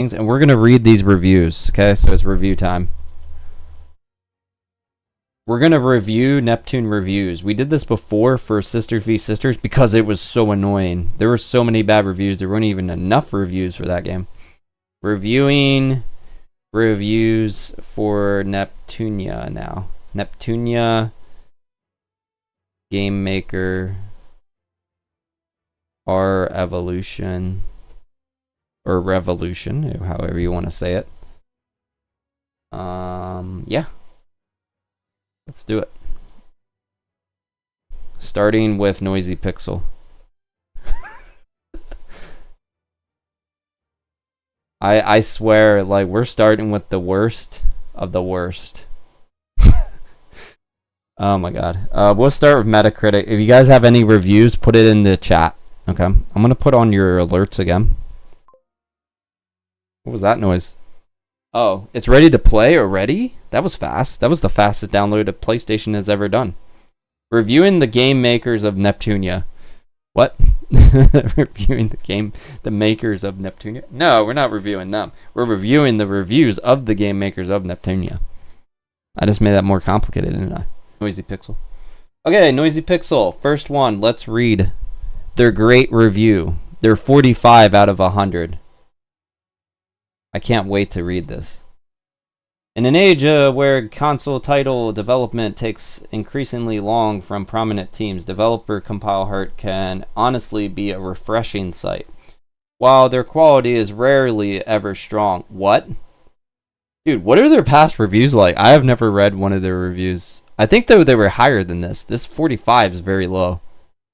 and we're gonna read these reviews. Okay, so it's review time. We're gonna review Neptune reviews. We did this before for Sister v Sisters because it was so annoying. There were so many bad reviews. There weren't even enough reviews for that game. Reviewing reviews for Neptunia now. Neptunia, GameMaker, R Evolution, or Revolution, however you want to say it. Yeah. Let's do it. Starting with Noisy Pixel. I swear, like, we're starting with the worst of the worst. Oh my god. We'll start with Metacritic. If you guys have any reviews, put it in the chat. Okay. I'm gonna put on your alerts again. What was that noise? Oh, it's ready to play already? That was fast. That was the fastest download a PlayStation has ever done. Reviewing the game makers of Neptunia. What? Reviewing the makers of Neptunia? No, we're not reviewing them. We're reviewing the reviews of the game makers of Neptunia. I just made that more complicated, didn't I? Noisy Pixel. Okay, Noisy Pixel. First one. Let's read their great review. They're 45 out of 100. I can't wait to read this. In an age where console title development takes increasingly long from prominent teams, developer Compile Heart can honestly be a refreshing sight. While their quality is rarely ever strong. What? Dude, what are their past reviews like? I have never read one of their reviews. I think though they were higher than this. This 45 is very low.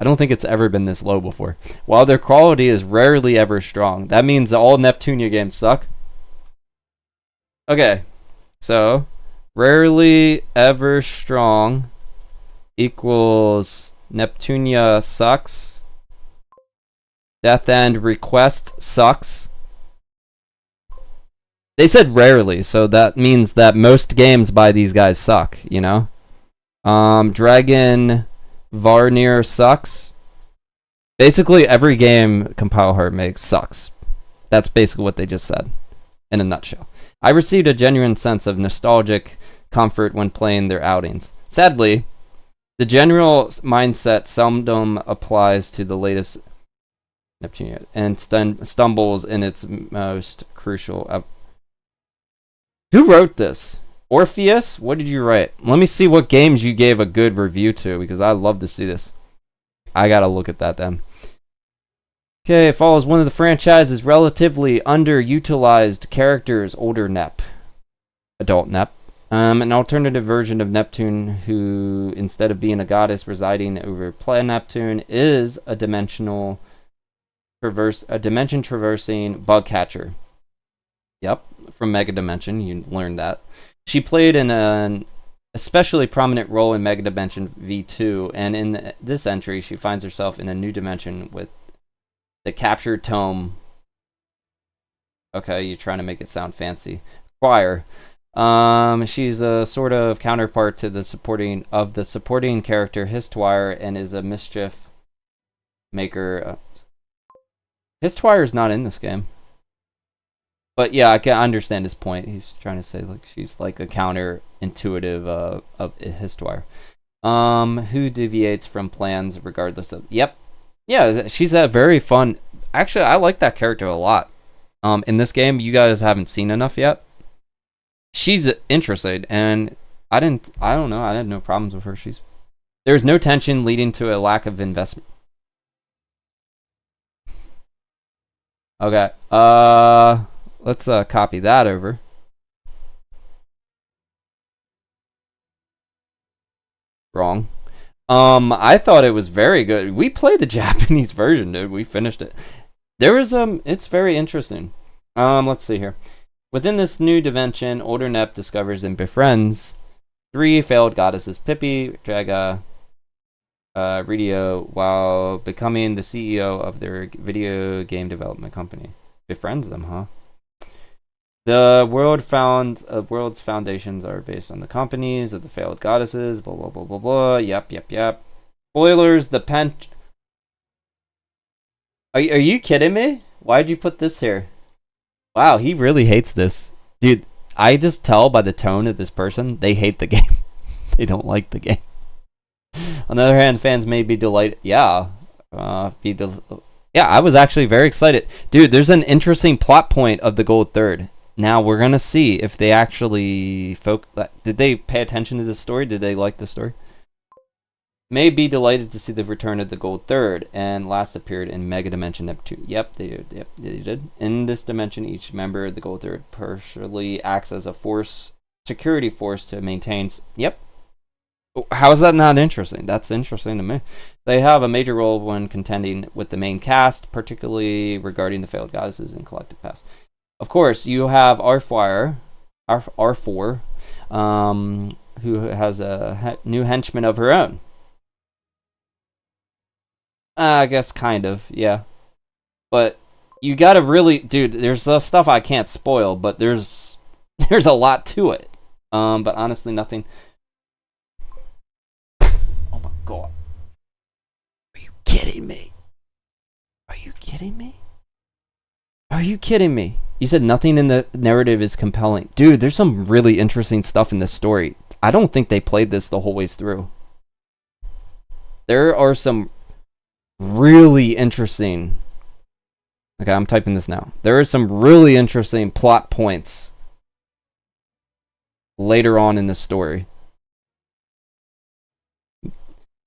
I don't think it's ever been this low before. While their quality is rarely ever strong. That means all Neptunia games suck. Okay, so rarely ever strong equals Neptunia sucks. Death End Request sucks. They said rarely, so that means that most games by these guys suck, you know? Dragon Varnir sucks. Basically, every game Compile Heart makes sucks. That's basically what they just said, in a nutshell. I received a genuine sense of nostalgic comfort when playing their outings. Sadly, the general mindset seldom applies to the latest Neptunia and stumbles in its most crucial. Who wrote this? Orpheus? What did you write? Let me see what games you gave a good review to, because I'd love to see this. I gotta look at that then. Okay, it follows one of the franchise's relatively underutilized characters, older Nep. Adult Nep. An alternative version of Neptune who, instead of being a goddess residing over planet Neptune, is a dimension traversing bug catcher. Yep, from Mega Dimension, you learned that. She played in an especially prominent role in Mega Dimension V2, and in this entry, she finds herself in a new dimension with the captured tome. Okay, you're trying to make it sound fancy. Choir. She's a sort of counterpart to the supporting character Histwire, and is a mischief maker. Histwire is not in this game. But yeah, I can understand his point. He's trying to say like she's like a counter-intuitive of Histwire. Who deviates from plans regardless of... Yep. Yeah, she's a very fun... Actually, I like that character a lot. In this game, you guys haven't seen enough yet. She's interesting, and I don't know, I had no problems with her. There's no tension leading to a lack of investment. Okay, let's copy that over. Wrong. I thought it was very good. We played the Japanese version, dude. We finished it. There is it's very interesting. Let's see here. Within this new dimension, older Nep discovers and befriends 3 failed goddesses, Pippi, Draga, Radio, while becoming the CEO of their video game development company. Befriends them, huh? The world's foundations are based on the companies of the failed goddesses, blah, blah, blah, blah, blah. Yep. Spoilers, the Are you kidding me? Why'd you put this here? Wow, he really hates this. Dude, I just tell by the tone of this person, they hate the game. They don't like the game. On the other hand, fans may be delighted. Yeah. Yeah, I was actually very excited. Dude, there's an interesting plot point of the gold third. Now, we're going to see if they actually... Did they pay attention to this story? Did they like the story? May be delighted to see the return of the gold third, and last appeared in Mega Dimension Neptune. Yep, they did. Yep, they did. In this dimension, each member of the gold third partially acts as a security force to maintain. Yep. How is that not interesting? That's interesting to me. They have a major role when contending with the main cast, particularly regarding the failed goddesses and collective past. Of course, you have R4, who has a new henchman of her own. I guess kind of, yeah. But you gotta really, dude. There's stuff I can't spoil, but there's a lot to it. But honestly, nothing. Oh my god! Are you kidding me? Are you kidding me? Are you kidding me? You said nothing in the narrative is compelling, dude. There's some really interesting stuff in this story. I don't think they played this the whole way through. There are some really interesting. Okay, I'm typing this now. There are some really interesting plot points later on in the story.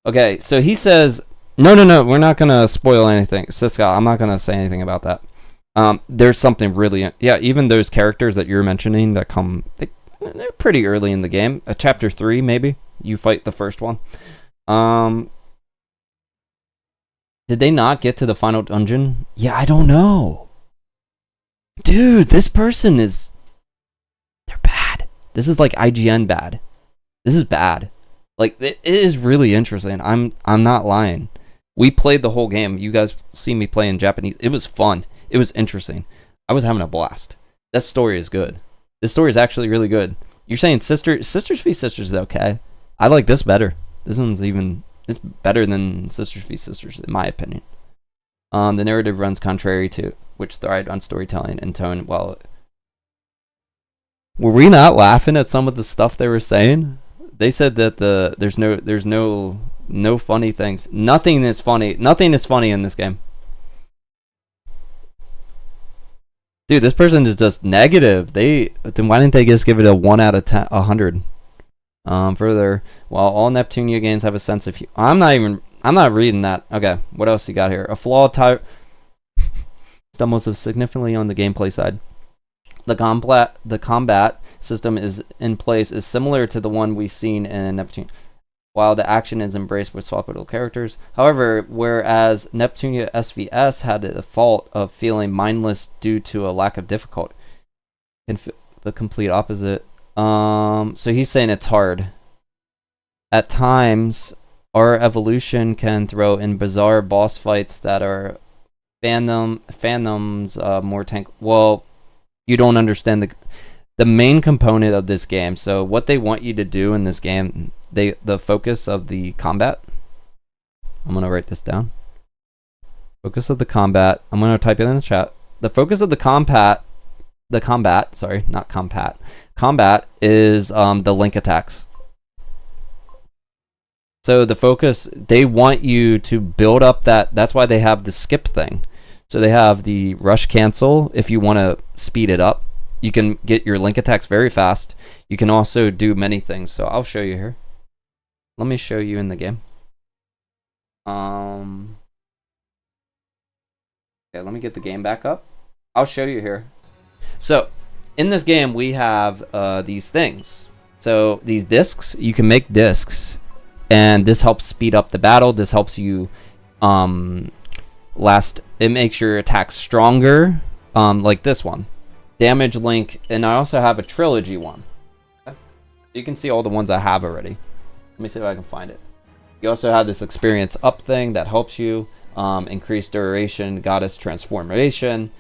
Okay, so he says, no, we're not gonna spoil anything. Siska, I'm not gonna say anything about that. There's something really, yeah. Even those characters that you're mentioning that come, they're pretty early in the game. Chapter 3, maybe you fight the first one. Did they not get to the final dungeon? Yeah, I don't know. Dude, this person is... They're bad. This is like IGN bad. This is bad. Like, it is really interesting. I'm not lying. We played the whole game. You guys see me play in Japanese. It was fun. It was interesting. I was having a blast. That story is good. This story is actually really good. You're saying Sisters v Sisters is okay. I like this better. This one's even... It's better than Sisters v Sisters, in my opinion. The narrative runs contrary to which thrived on storytelling and tone. Well, were we not laughing at some of the stuff they were saying? They said that there's no funny things. Nothing is funny. Nothing is funny in this game. Dude, this person is just negative. Then why didn't they just give it a 1 out of 100? Further, while all Neptunia games have a sense of I'm not reading that. Okay, what else you got here? A flawed type stumbles significantly on the gameplay side. The combat system is in place is similar to the one we've seen in Neptunia, while the action is embraced with swappable characters. However, whereas Neptunia SVS had the fault of feeling mindless due to a lack of difficulty, the complete opposite. So he's saying it's hard. At times, our evolution can throw in bizarre boss fights that are phantoms more tank. Well, you don't understand the main component of this game. So what they want you to do in this game, the focus of the combat. I'm gonna write this down. Focus of the combat. I'm gonna type it in the chat. The focus of the combat is the link attacks. So the focus, they want you to build up that's why they have the skip thing. So they have the rush cancel. If you want to speed it up, you can get your link attacks very fast. You can also do many things. So I'll show you here. Let me show you in the game. Okay, let me get the game back up. I'll show you here. So in this game, we have these things. So these discs, you can make discs, and this helps speed up the battle. This helps you it makes your attacks stronger, like this one. Damage link, and I also have a trilogy one. Okay. You can see all the ones I have already. Let me see if I can find it. You also have this experience up thing that helps you increase duration, goddess transformation,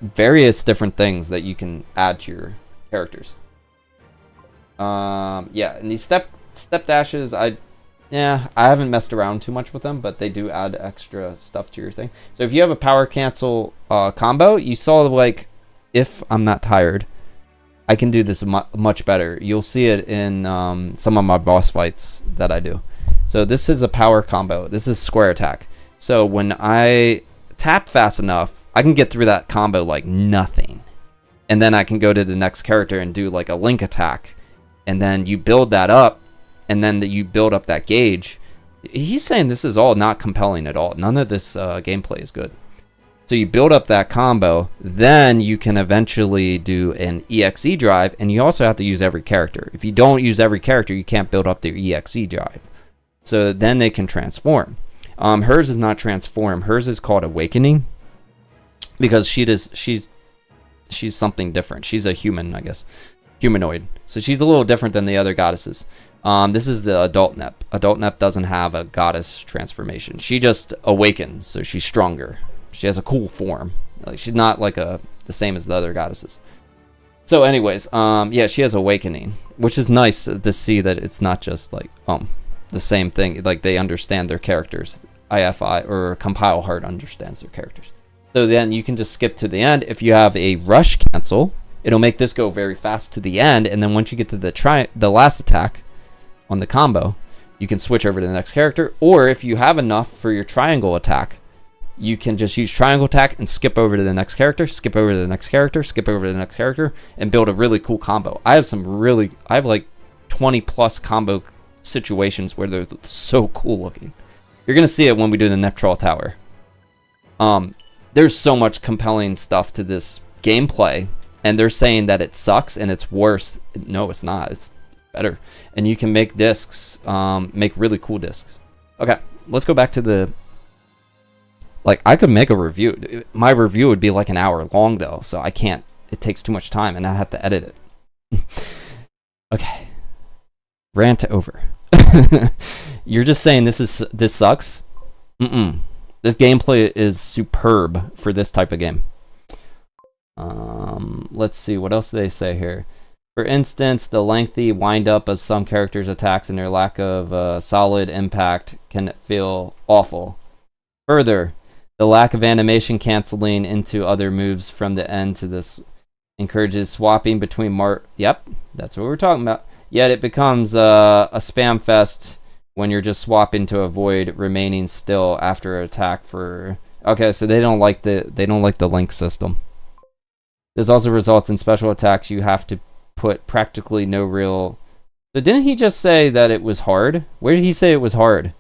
various different things that you can add to your characters. Yeah, and these step dashes, I haven't messed around too much with them, but they do add extra stuff to your thing. So if you have a power cancel combo, you saw like if I'm not tired, I can do this much better. You'll see it in some of my boss fights that I do. So this is a power combo. This is square attack. So when I tap fast enough, I can get through that combo like nothing. And then I can go to the next character and do like a link attack. And then you build that up, and then you build up that gauge. He's saying this is all not compelling at all. None of this gameplay is good. So you build up that combo, then you can eventually do an EXE drive, and you also have to use every character. If you don't use every character, you can't build up the EXE drive. So then they can transform. Hers is not transform. Hers is called Awakening, because she's something different. She's a human, I guess. Humanoid. So she's a little different than the other goddesses. This is the adult Nep. Adult Nep doesn't have a goddess transformation. She just awakens, so she's stronger. She has a cool form. Like, she's not like the same as the other goddesses. So anyways, yeah, she has Awakening, which is nice to see that it's not just like the same thing. Like, they understand their characters. IFI or Compile Heart understands their characters. So then you can just skip to the end. If you have a rush cancel, it'll make this go very fast to the end, and then once you get to the last attack on the combo, you can switch over to the next character. Or if you have enough for your triangle attack, you can just use triangle attack and skip over to the next character, skip over to the next character, skip over to the next character, and build a really cool combo. I have like 20 plus combo situations where they're so cool looking. You're gonna see it when we do the Neptunia Tower. There's so much compelling stuff to this gameplay, and they're saying that it sucks and it's worse. No, it's not. It's better. And you can make discs, make really cool discs. Okay, let's go back to the... Like, I could make a review. My review would be like an hour long, though, so I can't. It takes too much time, and I have to edit it. Okay. Rant over. You're just saying this sucks? This gameplay is superb for this type of game. Let's see, what else do they say here? For instance, the lengthy wind-up of some characters' attacks and their lack of solid impact can feel awful. Further, the lack of animation canceling into other moves from the end to this encourages swapping between Yep, that's what we're talking about. Yet it becomes a spam fest when you're just swapping to avoid remaining still after an attack for... Okay, so they don't like the link system. This also results in special attacks you have to put practically no real... So didn't he just say that it was hard? Where did he say it was hard?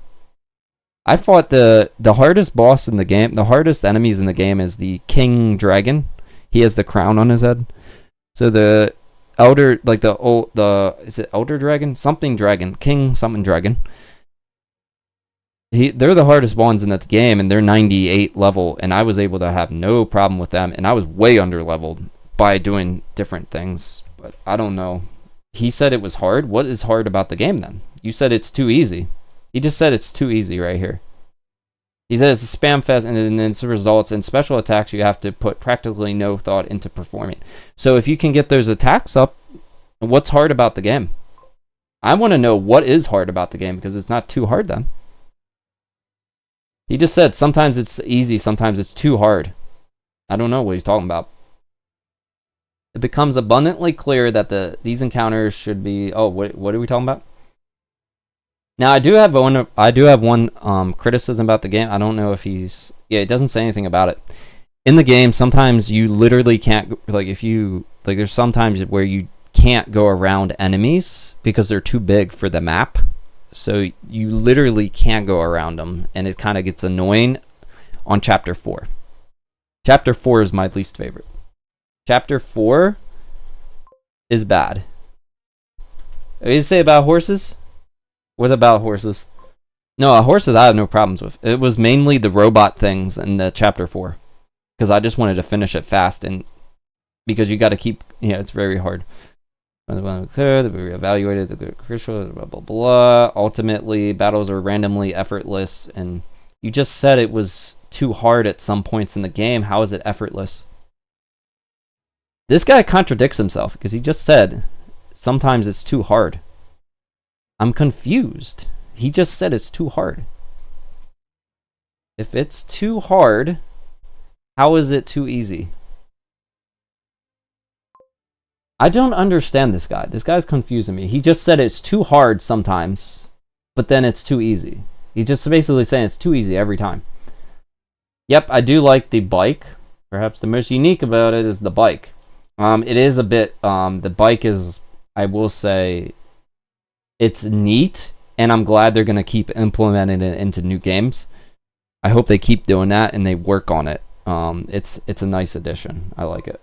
I fought the hardest boss in the game, the hardest enemies in the game is the King Dragon. He has the crown on his head. So the Elder, like is it Elder Dragon? Something Dragon. King something Dragon. They're the hardest ones in that game, and they're 98 level, and I was able to have no problem with them, and I was way under leveled by doing different things, but I don't know. He said it was hard. What is hard about the game then? You said it's too easy. He just said it's too easy right here. He said it's a spam fest, and then it results in special attacks you have to put practically no thought into performing. So if you can get those attacks up, what's hard about the game? I want to know what is hard about the game, because it's not too hard then. He just said sometimes it's easy, sometimes it's too hard. I don't know what he's talking about. It becomes abundantly clear that these encounters should be... Oh, what are we talking about? Now, I do have one criticism about the game. I don't know if he's... Yeah, it doesn't say anything about it. In the game, sometimes you literally can't... Like, there's sometimes where you can't go around enemies because they're too big for the map. So you literally can't go around them, and it kind of gets annoying on Chapter 4. Chapter 4 is my least favorite. Chapter 4 is bad. What did you say about horses? What about horses? No, horses I have no problems with. It was mainly the robot things in the Chapter 4. Because I just wanted to finish it fast, and because you got to keep... Yeah, it's very hard. Evaluated the crucial blah blah blah. Ultimately, battles are randomly effortless, and you just said it was too hard at some points in the game. How is it effortless? This guy contradicts himself because he just said sometimes it's too hard. I'm confused. He just said it's too hard. If it's too hard, how is it too easy? I don't understand this guy. This guy's confusing me. He just said it's too hard sometimes, but then it's too easy. He's just basically saying it's too easy every time. Yep, I do like the bike. Perhaps the most unique about it is the bike. It is a bit, the bike is, I will say, it's neat, and I'm glad they're going to keep implementing it into new games. I hope they keep doing that and they work on it. It's a nice addition. I like it.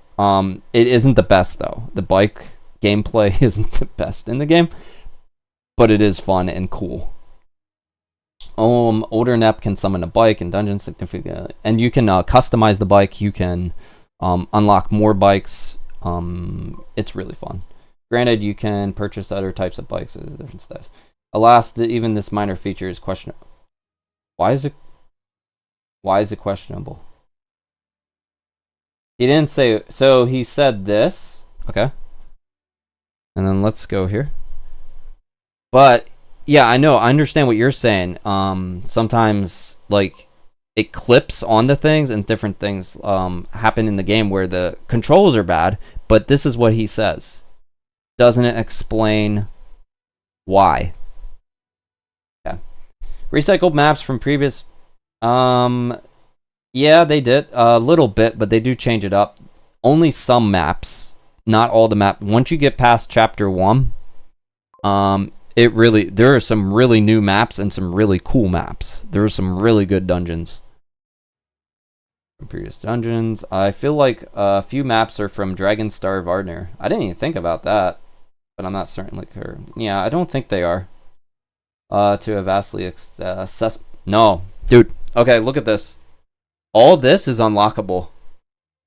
It isn't the best though. The bike gameplay isn't the best in the game, but it is fun and cool. Older Nep can summon a bike in dungeons significantly, and you can customize the bike. You can unlock more bikes. It's really fun. Granted, you can purchase other types of bikes at different styles. Alas, even this minor feature is questionable. Why is it questionable? He didn't say, so he said this, okay. And then let's go here. But yeah, I understand what you're saying. Sometimes like it clips onto things and different things happen in the game where the controls are bad, but this is what he says. Doesn't it explain why? Yeah. Recycled maps from previous yeah, they did a little bit, but they do change it up. Only some maps, not all the maps. Once you get past chapter 1, there are some really new maps and some really cool maps. There are some really good dungeons. From previous dungeons, I feel like a few maps are from Dragonstar Vardner. I didn't even think about that, but I'm not certainly sure. Yeah, I don't think they are. To a vastly no, dude. Okay, look at this. All this is unlockable.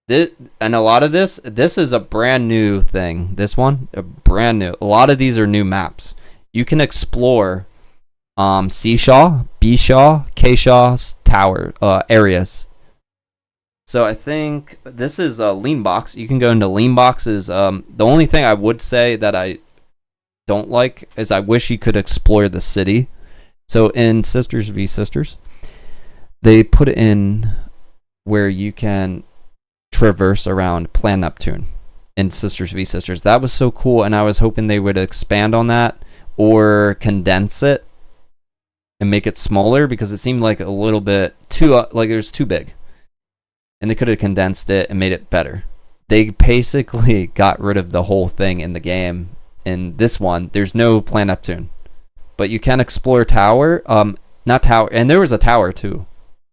And a lot of this is a brand new thing. This one, brand new. A lot of these are new maps. You can explore C-Shaw, B-Shaw, K-Shaw tower areas. So I think this is a lean box. You can go into lean boxes. The only thing I would say that I don't like is I wish you could explore the city. So in Sisters v Sisters, they put it in where you can traverse around Plan Neptune in Sisters v Sisters. That was so cool, and I was hoping they would expand on that or condense it and make it smaller, because it seemed like a little bit too like it was too big, and they could have condensed it and made it better. They basically got rid of the whole thing in the game. In this one, there's no Plan Neptune, but you can explore tower, not tower, and there was a tower too,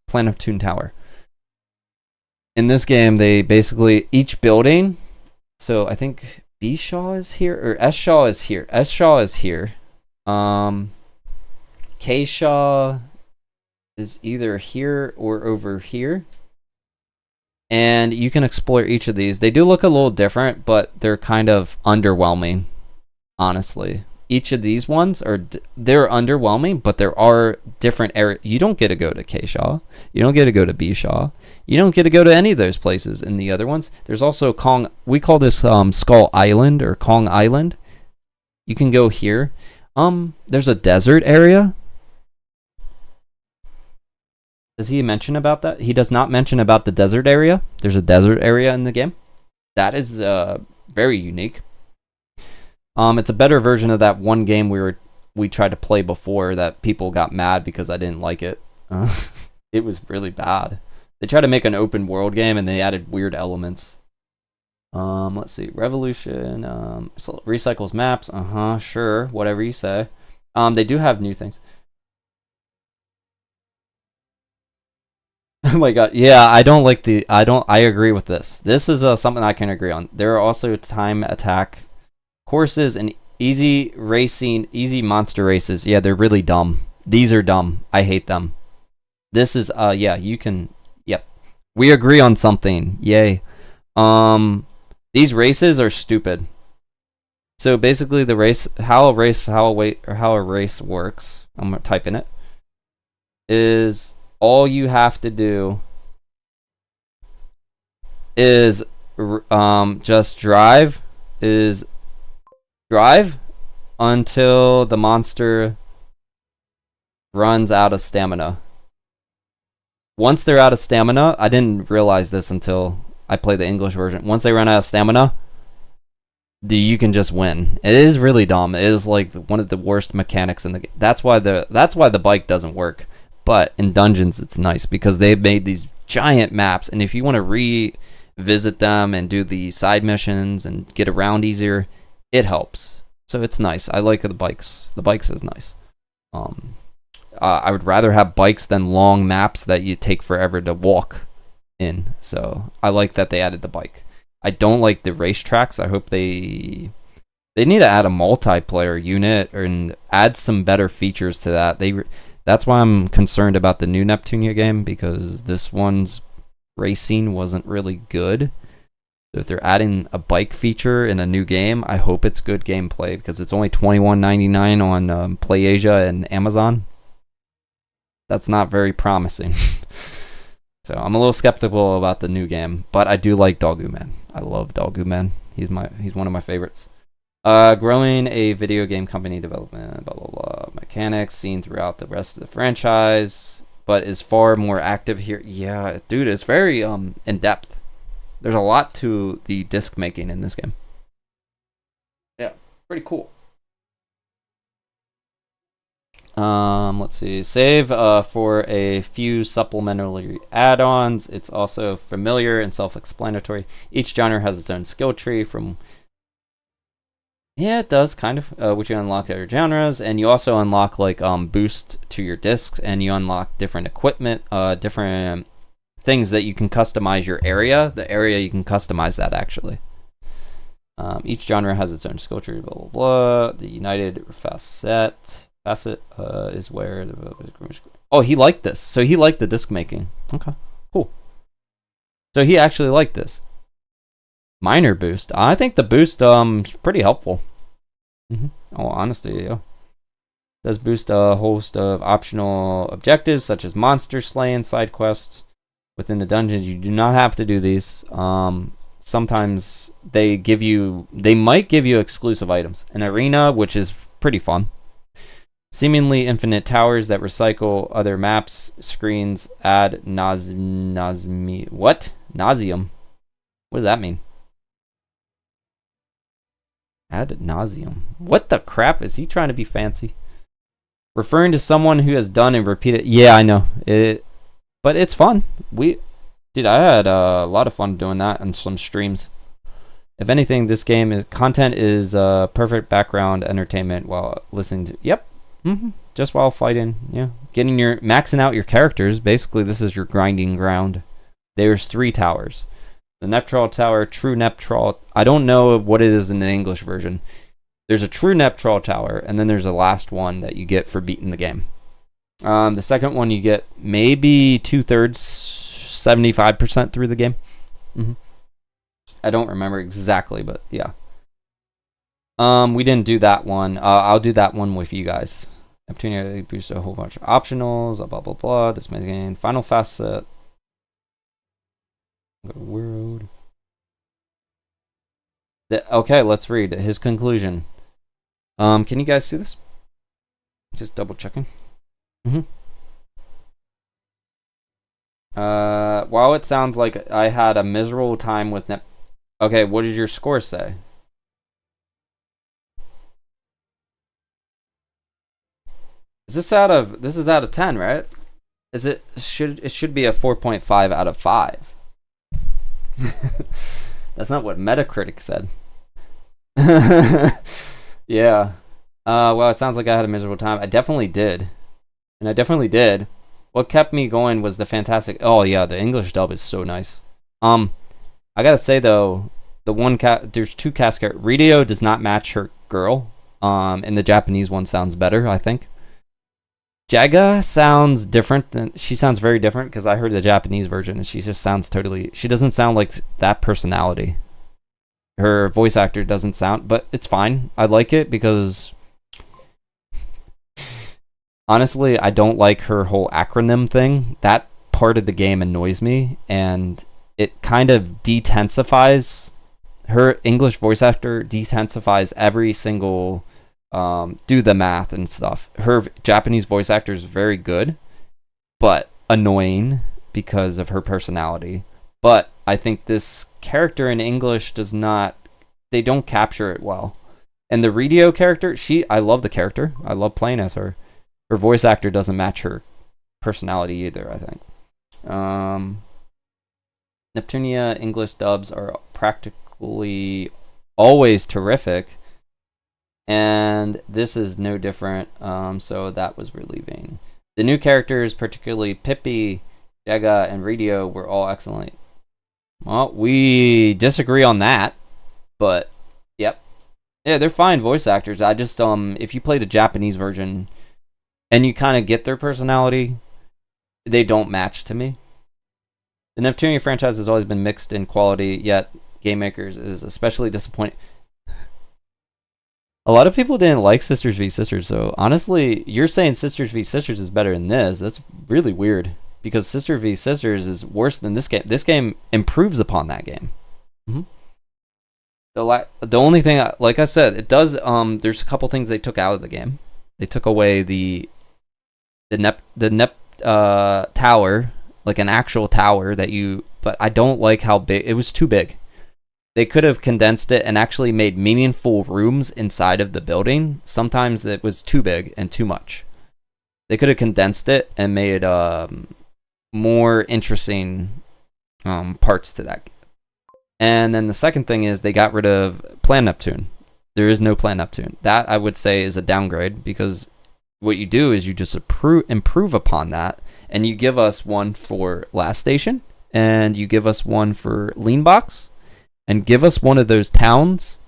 Plan Neptune tower. In this game, they basically, each building, so I think B Shaw is here, or S Shaw is here. S Shaw is here. K Shaw is either here or over here. And you can explore each of these. They do look a little different, but they're kind of underwhelming, honestly. Each of these ones they're underwhelming, but there are different areas. You don't get to go to K Shaw. You don't get to go to B Shaw. You don't get to go to any of those places in the other ones. There's also Kong. We call this Skull Island or Kong Island. You can go here. There's a desert area. Does he mention about that? He does not mention about the desert area. There's a desert area in the game. That is very unique. It's a better version of that one game we tried to play before that people got mad because I didn't like it. It was really bad. They tried to make an open world game and they added weird elements. Let's see. Revolution. Recycles maps. Sure. Whatever you say. They do have new things. Oh my god. Yeah, I don't like I agree with this. This is something I can agree on. There are also time attack courses and easy monster races. Yeah, they're really dumb. These are dumb. I hate them. This is yeah, you can. Yep, we agree on something. Yay. These races are stupid. So basically, how a race works. I'm gonna type in it. Is all you have to do is just drive until the monster runs out of stamina. Once they're out of stamina, I didn't realize this until I played the English version. Once they run out of stamina, You can just win. It is really dumb. It is like one of the worst mechanics in the game. That's why the bike doesn't work. But in dungeons, it's nice because they've made these giant maps, and if you want to revisit them and do the side missions and get around easier, it helps. So it's nice. I like the bikes. The bikes is nice. I would rather have bikes than long maps that you take forever to walk in. So I like that they added the bike. I don't like the racetracks. I hope they need to add a multiplayer unit and add some better features to that. That's why I'm concerned about the new Neptunia game, because this one's racing wasn't really good. So if they're adding a bike feature in a new game, I hope it's good gameplay, because it's only $21.99 on PlayAsia and Amazon. That's not very promising. So I'm a little skeptical about the new game, but I do like Doggo Man. I love Doggo Man. He's one of my favorites. Growing a video game company development, blah, blah, blah. Mechanics seen throughout the rest of the franchise, but is far more active here. Yeah, dude, it's very in depth. There's a lot to the disc making in this game. Yeah, pretty cool. Let's see. Save for a few supplementary add-ons. It's also familiar and self-explanatory. Each genre has its own skill tree from... Yeah, it does, kind of. Which you unlock other genres, and you also unlock like boost to your discs, and you unlock different equipment, different things that you can customize your area. The area you can customize that actually. Each genre has its own skill tree. Blah blah blah. The United facet is where the... Oh, he liked this. So he liked the disc making. Okay, cool. So he actually liked this. Minor boost. I think the boost is pretty helpful. Oh, honestly, yeah. Does boost a host of optional objectives such as monster slaying side quests within the dungeons. You do not have to do these. Sometimes they might give you exclusive items. An arena, which is pretty fun. Seemingly infinite towers that recycle other maps, screens, add nauseum. What? Nauseum. What does that mean? Ad nauseum. What the crap? Is he trying to be fancy? Referring to someone who has done and repeated. Yeah, I know. But it's fun. Dude, I had a lot of fun doing that on some streams. If anything, this game content is perfect background entertainment while listening to. Yep. Just while fighting. Yeah. Maxing out your characters. Basically, this is your grinding ground. There's 3 towers. The Neptral Tower, True Neptral. I don't know what it is in the English version. There's a True Neptral Tower, and then there's a last one that you get for beating the game. The second one you get maybe 2/3, 75% through the game. I don't remember exactly, but yeah. We didn't do that one. I'll do that one with you guys. Neptunia boosts a whole bunch of optionals, blah blah blah. This game, final facet. World. Okay, let's read his conclusion. Can you guys see this? Just double checking. While it sounds like I had a miserable time with Okay, what did your score say? This is out of 10, right? It should be a 4.5 out of 5. That's not what Metacritic said. Yeah. Well, it sounds like I had a miserable time. I definitely did. What kept me going was the fantastic... Oh, yeah, the English dub is so nice. I gotta say, though, there's 2 cast characters. Rio does not match her girl. And the Japanese one sounds better, I think. Jaga sounds different. She sounds very different because I heard the Japanese version and she just sounds totally... She doesn't sound like that personality. Her voice actor doesn't sound... But it's fine. I like it because... Honestly, I don't like her whole acronym thing. That part of the game annoys me. And it kind of detensifies... Her English voice actor detensifies every single... do the math and stuff. Her Japanese voice actor is very good, but annoying because of her personality. But I think this character in English does not they don't capture it well. And the radio character, I love the character. I love playing as her. Her voice actor doesn't match her personality either, I think. Neptunia English dubs are practically always terrific, and this is no different, so that was relieving. The new characters, particularly Pippi, Jega, and Radio, were all excellent. Well, we disagree on that, but yep. Yeah, they're fine voice actors. I just, if you play the Japanese version and you kind of get their personality, they don't match to me. The Neptunia franchise has always been mixed in quality, yet GameMakers is especially disappointing. A lot of people didn't like Sisters v Sisters, so honestly, you're saying Sisters v Sisters is better than this. That's really weird, because Sister v Sisters is worse than this game. This game improves upon that game. Mm-hmm. The only thing, like I said, it does. There's a couple things they took out of the game. They took away the Nep tower, like an actual tower that you. But I don't like how big it was. Too big. They could have condensed it and actually made meaningful rooms inside of the building. Sometimes it was too big and too much. They could have condensed it and made more interesting parts to that. And then the second thing is they got rid of Plan Neptune. There is no Plan Neptune. That, I would say, is a downgrade, because what you do is you just improve upon that, and you give us one for Last Station, and you give us one for Lean Box, and give us one of those towns.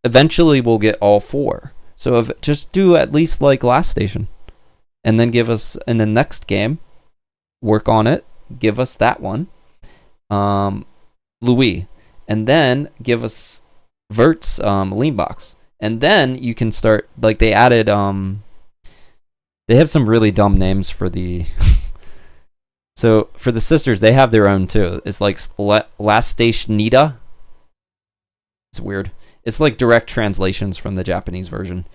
Eventually we'll get all four. So just do at least like Last Station, and then give us in the next game, work on it, give us that one. Louis, and then give us Vert's Lean Box, and then you can start, like, they added they have some really dumb names for the so for the sisters, they have their own too. It's like Last Station Nita. It's weird. It's like direct translations from the Japanese version.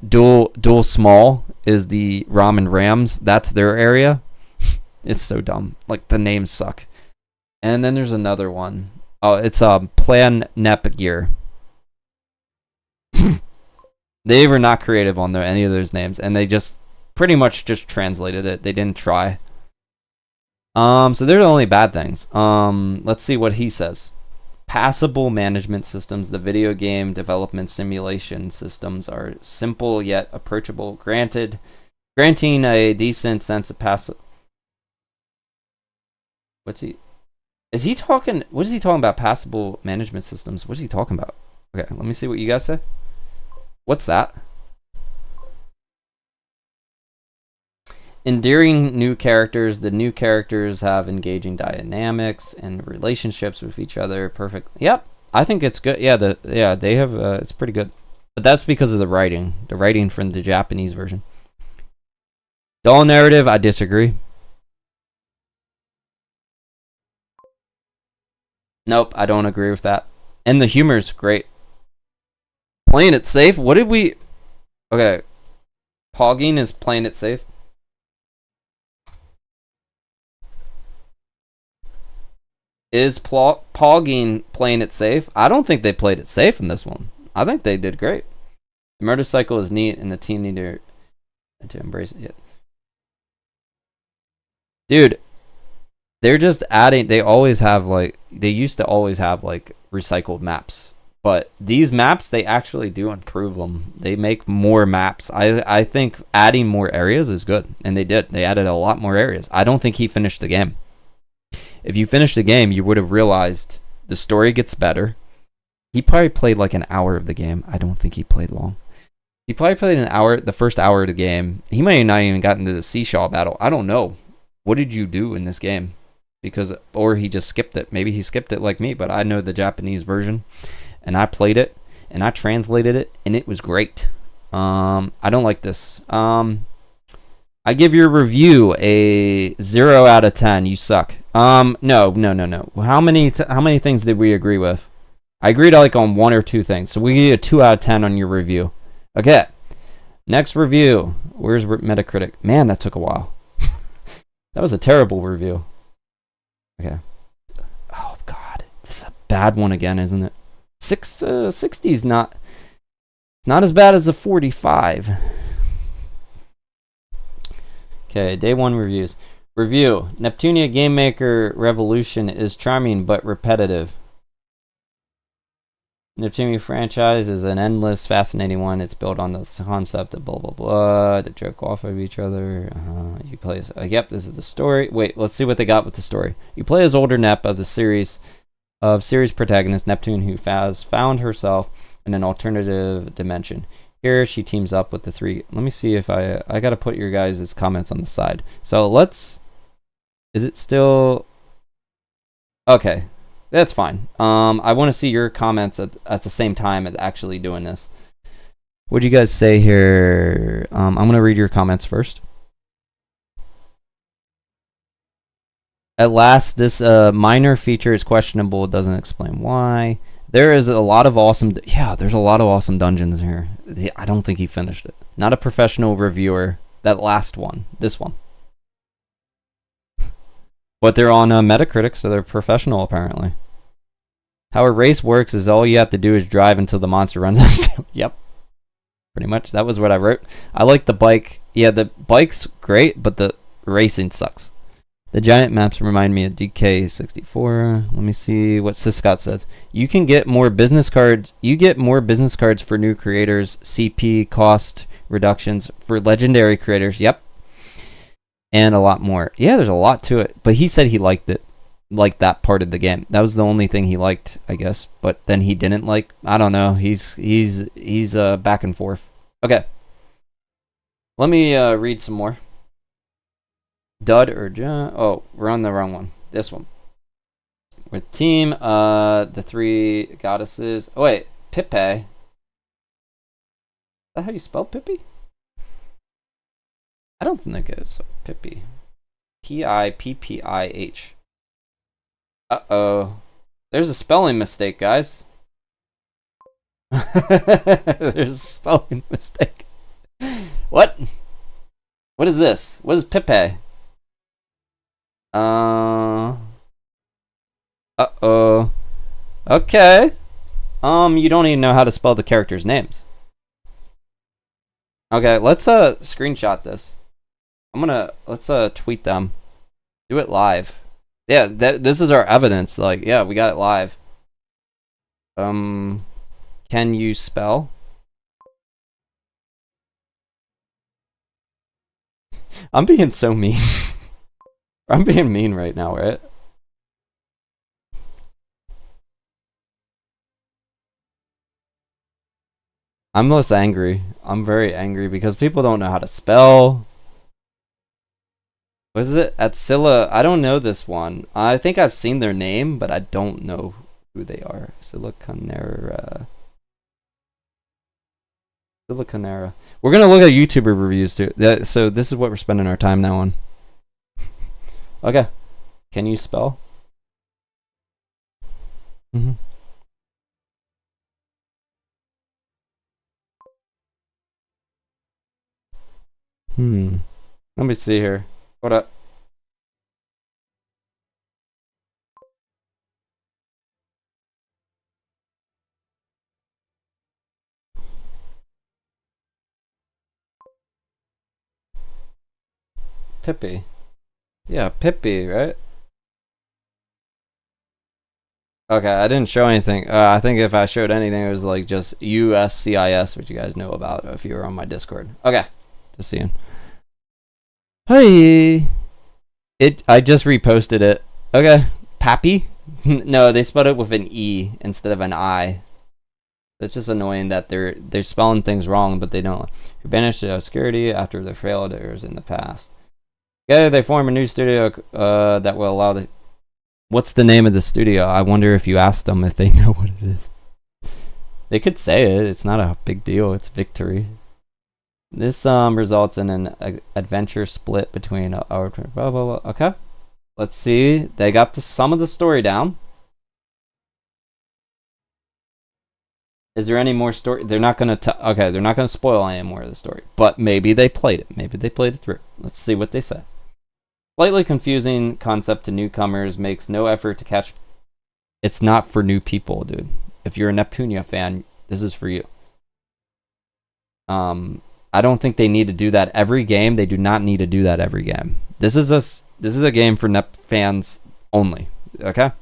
Dual Small is the Ramen Rams. That's their area. It's so dumb. Like, the names suck. And then there's another one. Oh, it's Plan Nep Gear. They were not creative on any of those names, and they just pretty much just translated it. They didn't try. So they're the only bad things. Let's see what he says. Passable management systems. The video game development simulation systems are simple yet approachable. Granting a decent sense of passive. Is he talking? What is he talking about? Passable management systems. What is he talking about? Okay, let me see what you guys say. What's that? Endearing new characters. The new characters have engaging dynamics and relationships with each other. Perfect. Yep, I think it's good. Yeah, they have. It's pretty good. But that's because of the writing. The writing from the Japanese version. Dull narrative. I disagree. Nope, I don't agree with that. And the humor's great. Playing it safe? What did we... Okay. Pogging is playing it safe. Is Pogging playing it safe? I don't think they played it safe in this one. I think they did great. The motorcycle is neat, and the team need to embrace it yet. Dude, they're just adding. They always have, like, they used to always have, like, recycled maps, but these maps, they actually do improve them. They make more maps. I think adding more areas is good, and they did. They added a lot more areas. I don't think he finished the game. If you finished the game, you would have realized the story gets better. He probably played like an hour of the game. I don't think he played long. He probably played an hour, the first hour of the game. He might have not even gotten to the seashell battle. I don't know. What did you do in this game? Or he just skipped it. Maybe he skipped it like me, but I know the Japanese version, and I played it, and I translated it, and it was great. I don't like this. I give your review a 0 out of 10. You suck. No. How many things did we agree with? I agreed like on 1 or 2 things. So we give you a 2 out of 10 on your review. Okay. Next review. Where's Metacritic? Man, that took a while. That was a terrible review. Okay. Oh, God. This is a bad one again, isn't it? 60 is not as bad as a 45. Okay, day 1 reviews. Review. Neptunia GameMaker Revolution is charming but repetitive. Neptunia franchise is an endless, fascinating one. It's built on the concept of blah, blah, blah, to joke off of each other. You play as... yep, this is the story. Wait, let's see what they got with the story. You play as older Nep of the series protagonist Neptune, who has found herself in an alternative dimension. Here, she teams up with the 3... Let me see if I got to put your guys' comments on the side. So, let's... Is it still... Okay. That's fine. I want to see your comments at the same time as actually doing this. What'd you guys say here? I'm going to read your comments first. At last, this minor feature is questionable. It doesn't explain why. There is a lot of awesome... Yeah, there's a lot of awesome dungeons here. I don't think he finished it. Not a professional reviewer. That last one. This one. But they're on Metacritic, so they're professional, apparently. How a race works is all you have to do is drive until the monster runs out. Yep. Pretty much. That was what I wrote. I like the bike. Yeah, the bike's great, but the racing sucks. The giant maps remind me of DK64. Let me see what Siscott says. You can get more business cards. You get more business cards for new creators. CP cost reductions for legendary creators. Yep. And a lot more. Yeah, there's a lot to it. But he said he liked it. Like that part of the game. That was the only thing he liked, I guess. But then he didn't like... I don't know. He's back and forth. Okay. Let me read some more. Dud or oh, we're on the wrong one. This one. With team, the 3 goddesses. Oh wait, Pippe. Is that how you spell Pippi? I don't think it's Pippi. Pippih. Uh-oh. There's a spelling mistake, guys. There's a spelling mistake. What? What is this? What is Pippe? Uh-oh. Okay. You don't even know how to spell the characters' names. Okay, let's screenshot this. Let's tweet them. Do it live. Yeah, this is our evidence. Like, yeah, we got it live. Can you spell? I'm being so mean. I'm being mean right now, right? I'm less angry. I'm very angry because people don't know how to spell. What is it? Atsilla. I don't know this one. I think I've seen their name, but I don't know who they are. Siliconera. Siliconera. We're going to look at YouTuber reviews too. So this is what we're spending our time now on. Okay. Can you spell? Mm-hmm. Let me see here. What up? Pippi. Yeah, Pippi, right? Okay, I didn't show anything. I think if I showed anything, it was like just USCIS, which you guys know about if you were on my Discord. Okay, just seeing. Hey, I just reposted it. Okay, Pappy? No, they spelled it with an E instead of an I. It's just annoying that they're spelling things wrong, but they don't. Who banished to obscurity after their failed errors in the past. Okay, they form a new studio that will allow the... What's the name of the studio? I wonder if you asked them if they know what it is. They could say it. It's not a big deal. It's victory. This results in an adventure split between our... Blah, blah, blah. Okay. Let's see. They got some of the story down. Is there any more story? They're not going to... Okay, they're not going to spoil any more of the story. But maybe they played it. Maybe they played it through. Let's see what they say. Slightly confusing concept to newcomers, makes no effort to catch... It's not for new people, dude. if you're a Neptunia fan, this is for you. I don't think they need to do that every game. They do not need to do that every game. This is a game for Nep fans only. Okay?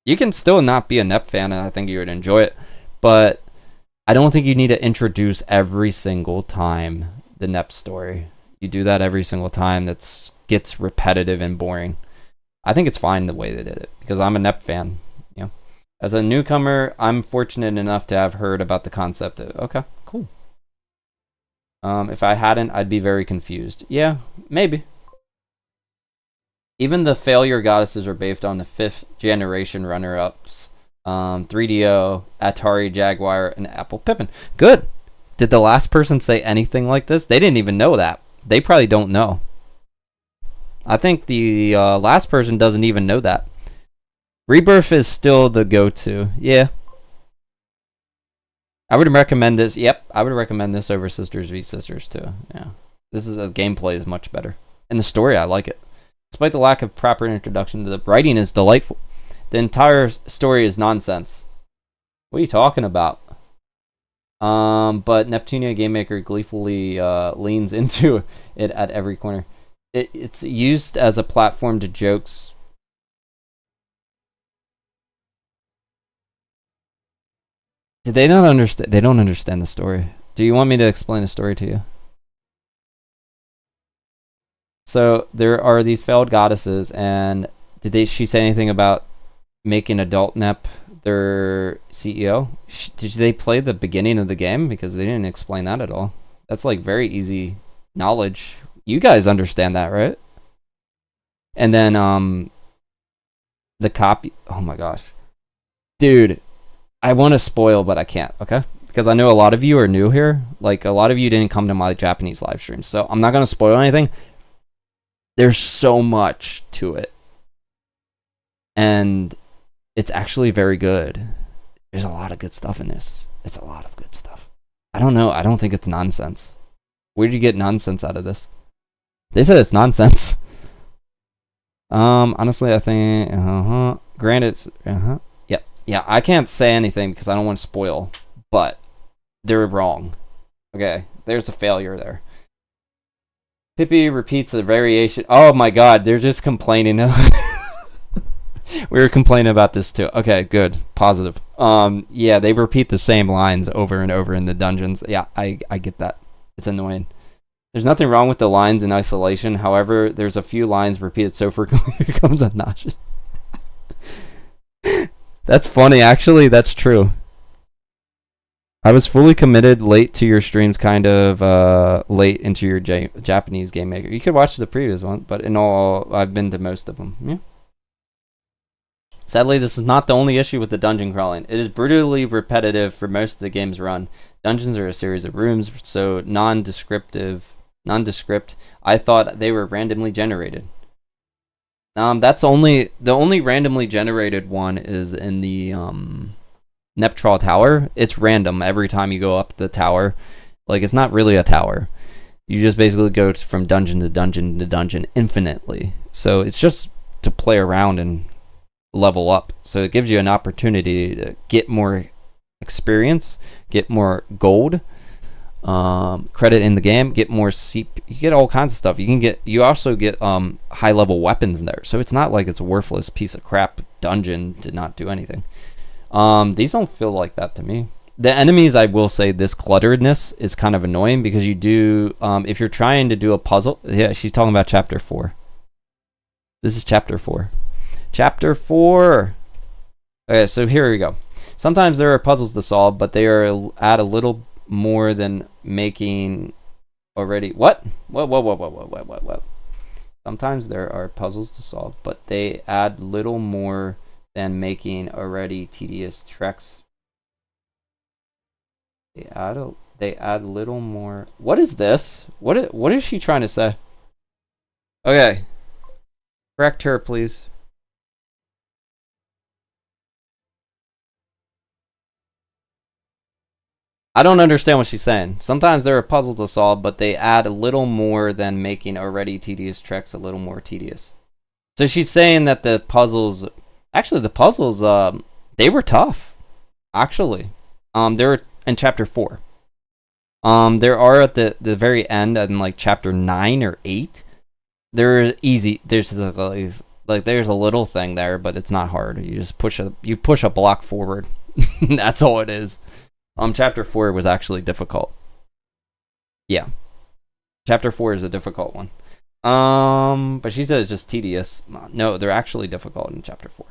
You can still not be a Nep fan, and I think you would enjoy it, but I don't think you need to introduce every single time the Nep story. You do that every single time, that gets repetitive and boring. I think it's fine the way they did it, because I'm a Nep fan. You know, as a newcomer, I'm fortunate enough to have heard about the concept of, okay, cool. If I hadn't, I'd be very confused. Yeah, maybe. Even the failure goddesses are based on the 5th generation runner-ups. 3DO, Atari Jaguar, and Apple Pippin. Good. Did the last person say anything like this? They didn't even know that. They probably don't know. I think the last person doesn't even know that. Rebirth is still the go-to. Yeah. I would recommend this. Yep, I would recommend this over Sisters v Sisters too. Yeah. This is gameplay is much better. And the story, I like it. Despite the lack of proper introduction, the writing is delightful. The entire story is nonsense. What are you talking about? But Neptunia GameMaker gleefully leans into it at every corner. It's used as a platform to jokes. They don't understand. They don't understand the story. Do you want me to explain the story to you? So there are these failed goddesses, and did she say anything about making adult Nep their CEO? Did they play the beginning of the game? Because they didn't explain that at all. That's like very easy knowledge. You guys understand that, right? And then the copy. Oh my gosh, dude, I want to spoil, but I can't. Okay, because I know a lot of you are new here. Like a lot of you didn't come to my Japanese live stream, so I'm not gonna spoil anything. There's so much to it, and it's actually very good. There's a lot of good stuff in this. It's a lot of good stuff. I don't know. I don't think it's nonsense. Where did you get nonsense out of this? They said it's nonsense. Honestly, I think, granted, yeah, I can't say anything because I don't want to spoil, but they're wrong. Okay, there's a failure there. Pippi repeats a variation. Oh my god, they're just complaining. We were complaining about this too. Okay, good. Positive. Yeah, they repeat the same lines over and over in the dungeons. Yeah, I get that. It's annoying. There's nothing wrong with the lines in isolation. However, there's a few lines repeated so frequently it becomes obnoxious. That's funny. Actually, that's true. I was fully committed late to your streams, kind of late into your Japanese GameMaker. You could watch the previous one, but in all, I've been to most of them. Yeah. Sadly, this is not the only issue with the dungeon crawling. It is brutally repetitive for most of the game's run. Dungeons are a series of rooms, so nondescript. I thought they were randomly generated. That's the only randomly generated one is in the Neptral Tower. It's random every time you go up the tower. Like, it's not really a tower. You just basically go from dungeon to dungeon to dungeon infinitely. So it's just to play around and level up. So it gives you an opportunity to get more experience, get more gold, credit in the game, get more you get all kinds of stuff. You also get high level weapons in there. So it's not like it's a worthless piece of crap dungeon to not do anything. These don't feel like that to me. The enemies, I will say, this clutteredness is kind of annoying because you do, if you're trying to do a puzzle, yeah, she's talking about chapter 4. This is chapter 4. Chapter 4! Okay, so here we go. Sometimes there are puzzles to solve, but they are add a little more than making already. What? What? Sometimes there are puzzles to solve, but they add little more than making already tedious treks. They add little more. What is this? What is she trying to say? Okay, correct her, please. I don't understand what she's saying. Sometimes there are puzzles to solve, but they add a little more than making already tedious treks a little more tedious. So she's saying that the puzzles, actually the puzzles, they were tough. Actually, there are in chapter 4. There are at the very end in like chapter 9 or 8. There's there's a little thing there, but it's not hard. You just push a block forward. That's all it is. Chapter 4 was actually difficult. Yeah. Chapter 4 is a difficult one. But she said it's just tedious. No, they're actually difficult in chapter 4.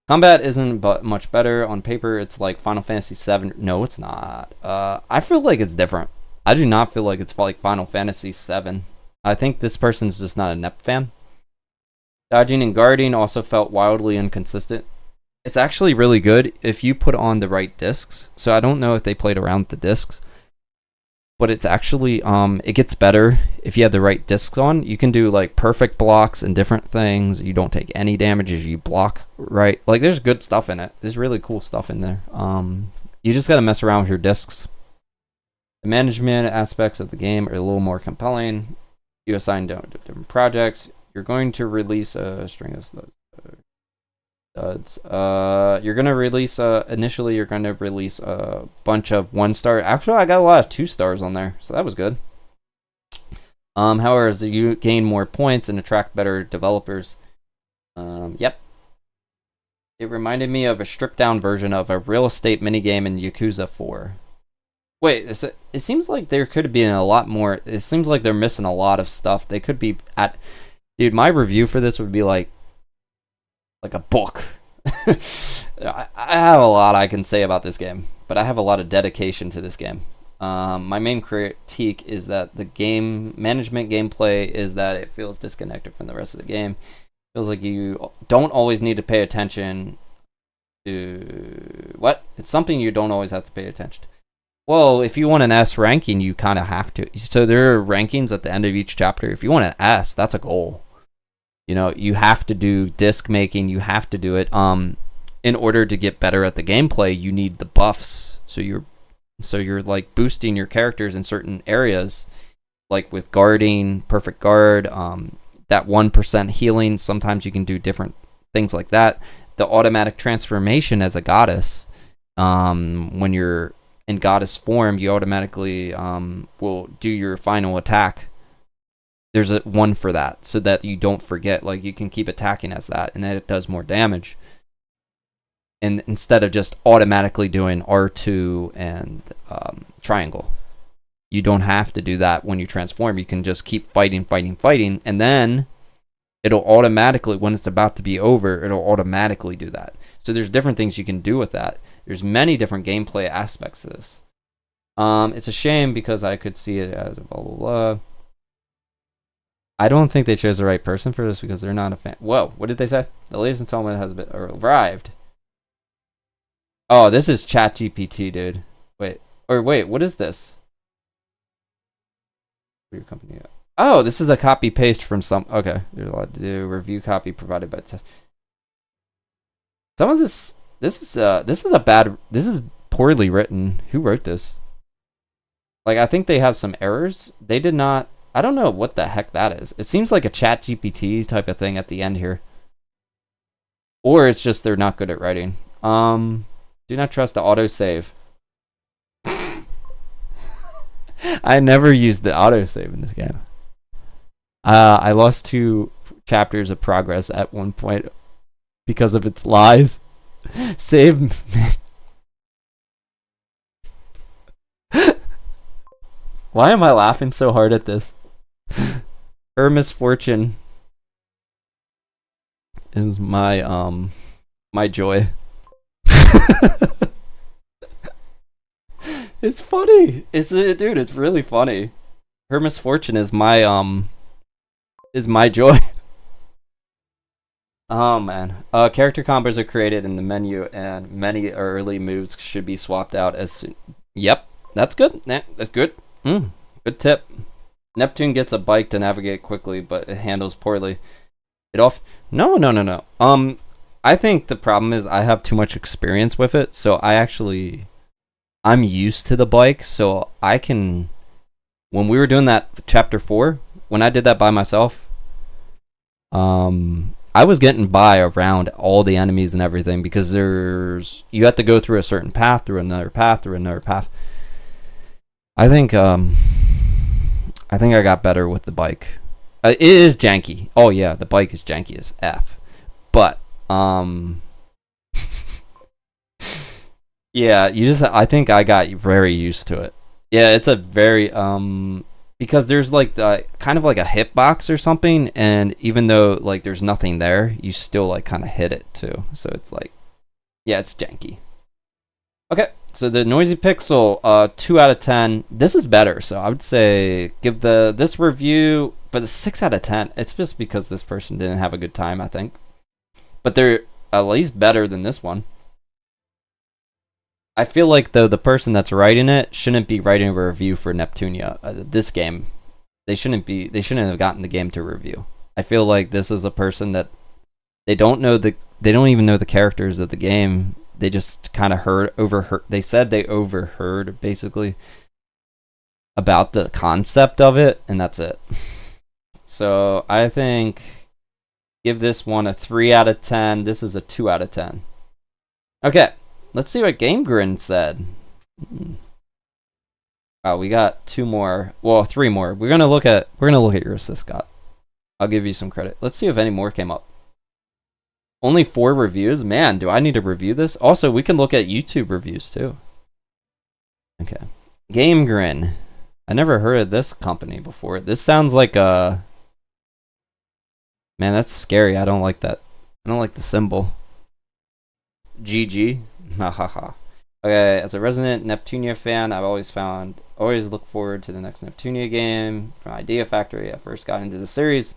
Combat isn't but much better on paper. It's like Final Fantasy VII. No, it's not. I feel like it's different. I do not feel like it's like Final Fantasy VII. I think this person's just not a Nep fan. Dodging and guarding also felt wildly inconsistent. It's actually really good if you put on the right discs. So I don't know if they played around with the discs, but it's actually it gets better if you have the right discs on. You can do like perfect blocks and different things. You don't take any damage if you block right. Like there's good stuff in it. There's really cool stuff in there. You just got to mess around with your discs. The management aspects of the game are a little more compelling. You assign different projects. You're going to release a string of studs. You're gonna release initially you're gonna release a bunch of 1-star. Actually, I got a lot of 2 stars on there, so that was good. However, as you gain more points and attract better developers, yep. It reminded me of a stripped down version of a real estate minigame in Yakuza 4. Wait, it seems like there could have been a lot more. It seems like they're missing a lot of stuff. They could be at. Dude, my review for this would be like a book. I have a lot I can say about this game, but I have a lot of dedication to this game. My main critique is that the game management gameplay is that it feels disconnected from the rest of the game. It feels like you don't always need to pay attention to what? It's something you don't always have to pay attention to. Well, if you want an S ranking, you kind of have to. So there are rankings at the end of each chapter. If you want an S, that's a goal. You know, you have to do disc making. You have to do it. In order to get better at the gameplay, you need the buffs. So you're like boosting your characters in certain areas, like with guarding, perfect guard, that 1% healing. Sometimes you can do different things like that. The automatic transformation as a goddess. When you're in goddess form, you automatically will do your final attack. There's a one for that, so that you don't forget. Like you can keep attacking as that, and then it does more damage. And instead of just automatically doing R2 and triangle, you don't have to do that when you transform. You can just keep fighting, and then it'll automatically, when it's about to be over, it'll automatically do that. So there's different things you can do with that. There's many different gameplay aspects to this. It's a shame because I could see it as a blah, blah, blah. I don't think they chose the right person for this because they're not a fan. Whoa, what did they say? The latest installment has been arrived. Oh, this is ChatGPT, dude. Wait, what is this? For your company. Oh, this is a copy paste from some. Okay, you're allowed to do review copy provided by test. Some of this is poorly written. Who wrote this? Like, I think they have some errors. They did not. I don't know what the heck that is. It seems like a ChatGPT type of thing at the end here. Or it's just they're not good at writing. Do not trust the autosave. I never used the autosave in this game. I lost 2 chapters of progress at one point because of its lies. Save. Why am I laughing so hard at this? Her misfortune is my my joy. It's funny. Dude, it's really funny. Her misfortune is my joy. Oh man. Character combos are created in the menu and many early moves should be swapped out as soon. Yep. That's good. That's good. Good tip. Neptune gets a bike to navigate quickly, but it handles poorly. No. I think the problem is I have too much experience with it, so I'm used to the bike, so I can. When we were doing that chapter 4, when I did that by myself, I was getting by around all the enemies and everything because you have to go through a certain path, through another path, through another path. I think I got better with the bike. It is janky. Oh yeah, the bike is janky as F. But yeah, I think I got very used to it. Yeah, it's a very because there's like kind of like a hitbox or something, and even though like there's nothing there, you still like kind of hit it too. So it's like, yeah, it's janky. Okay, so the Noisy Pixel, 2 out of 10. This is better, so I would say give this review, but a 6 out of 10. It's just because this person didn't have a good time, I think. But they're at least better than this one. I feel like though the person that's writing it shouldn't be writing a review for Neptunia. This game, they shouldn't have gotten the game to review. I feel like this is a person that they don't even know the characters of the game. They just kind of overheard. They said they overheard basically about the concept of it, and that's it. So I think give this one a 3 out of 10. This is a 2 out of 10. Okay, let's see what Grin said. Wow, we got 2 more. Well, 3 more. We're gonna look at your assist, Scott. I'll give you some credit. Let's see if any more came up. Only 4 reviews? Man, do I need to review this? Also, we can look at YouTube reviews too. Okay. Grin. I never heard of this company before. This sounds like a... Man, that's scary. I don't like that. I don't like the symbol. GG. Hahaha. Okay, as a resident Neptunia fan, I've always look forward to the next Neptunia game from Idea Factory. I first got into the series.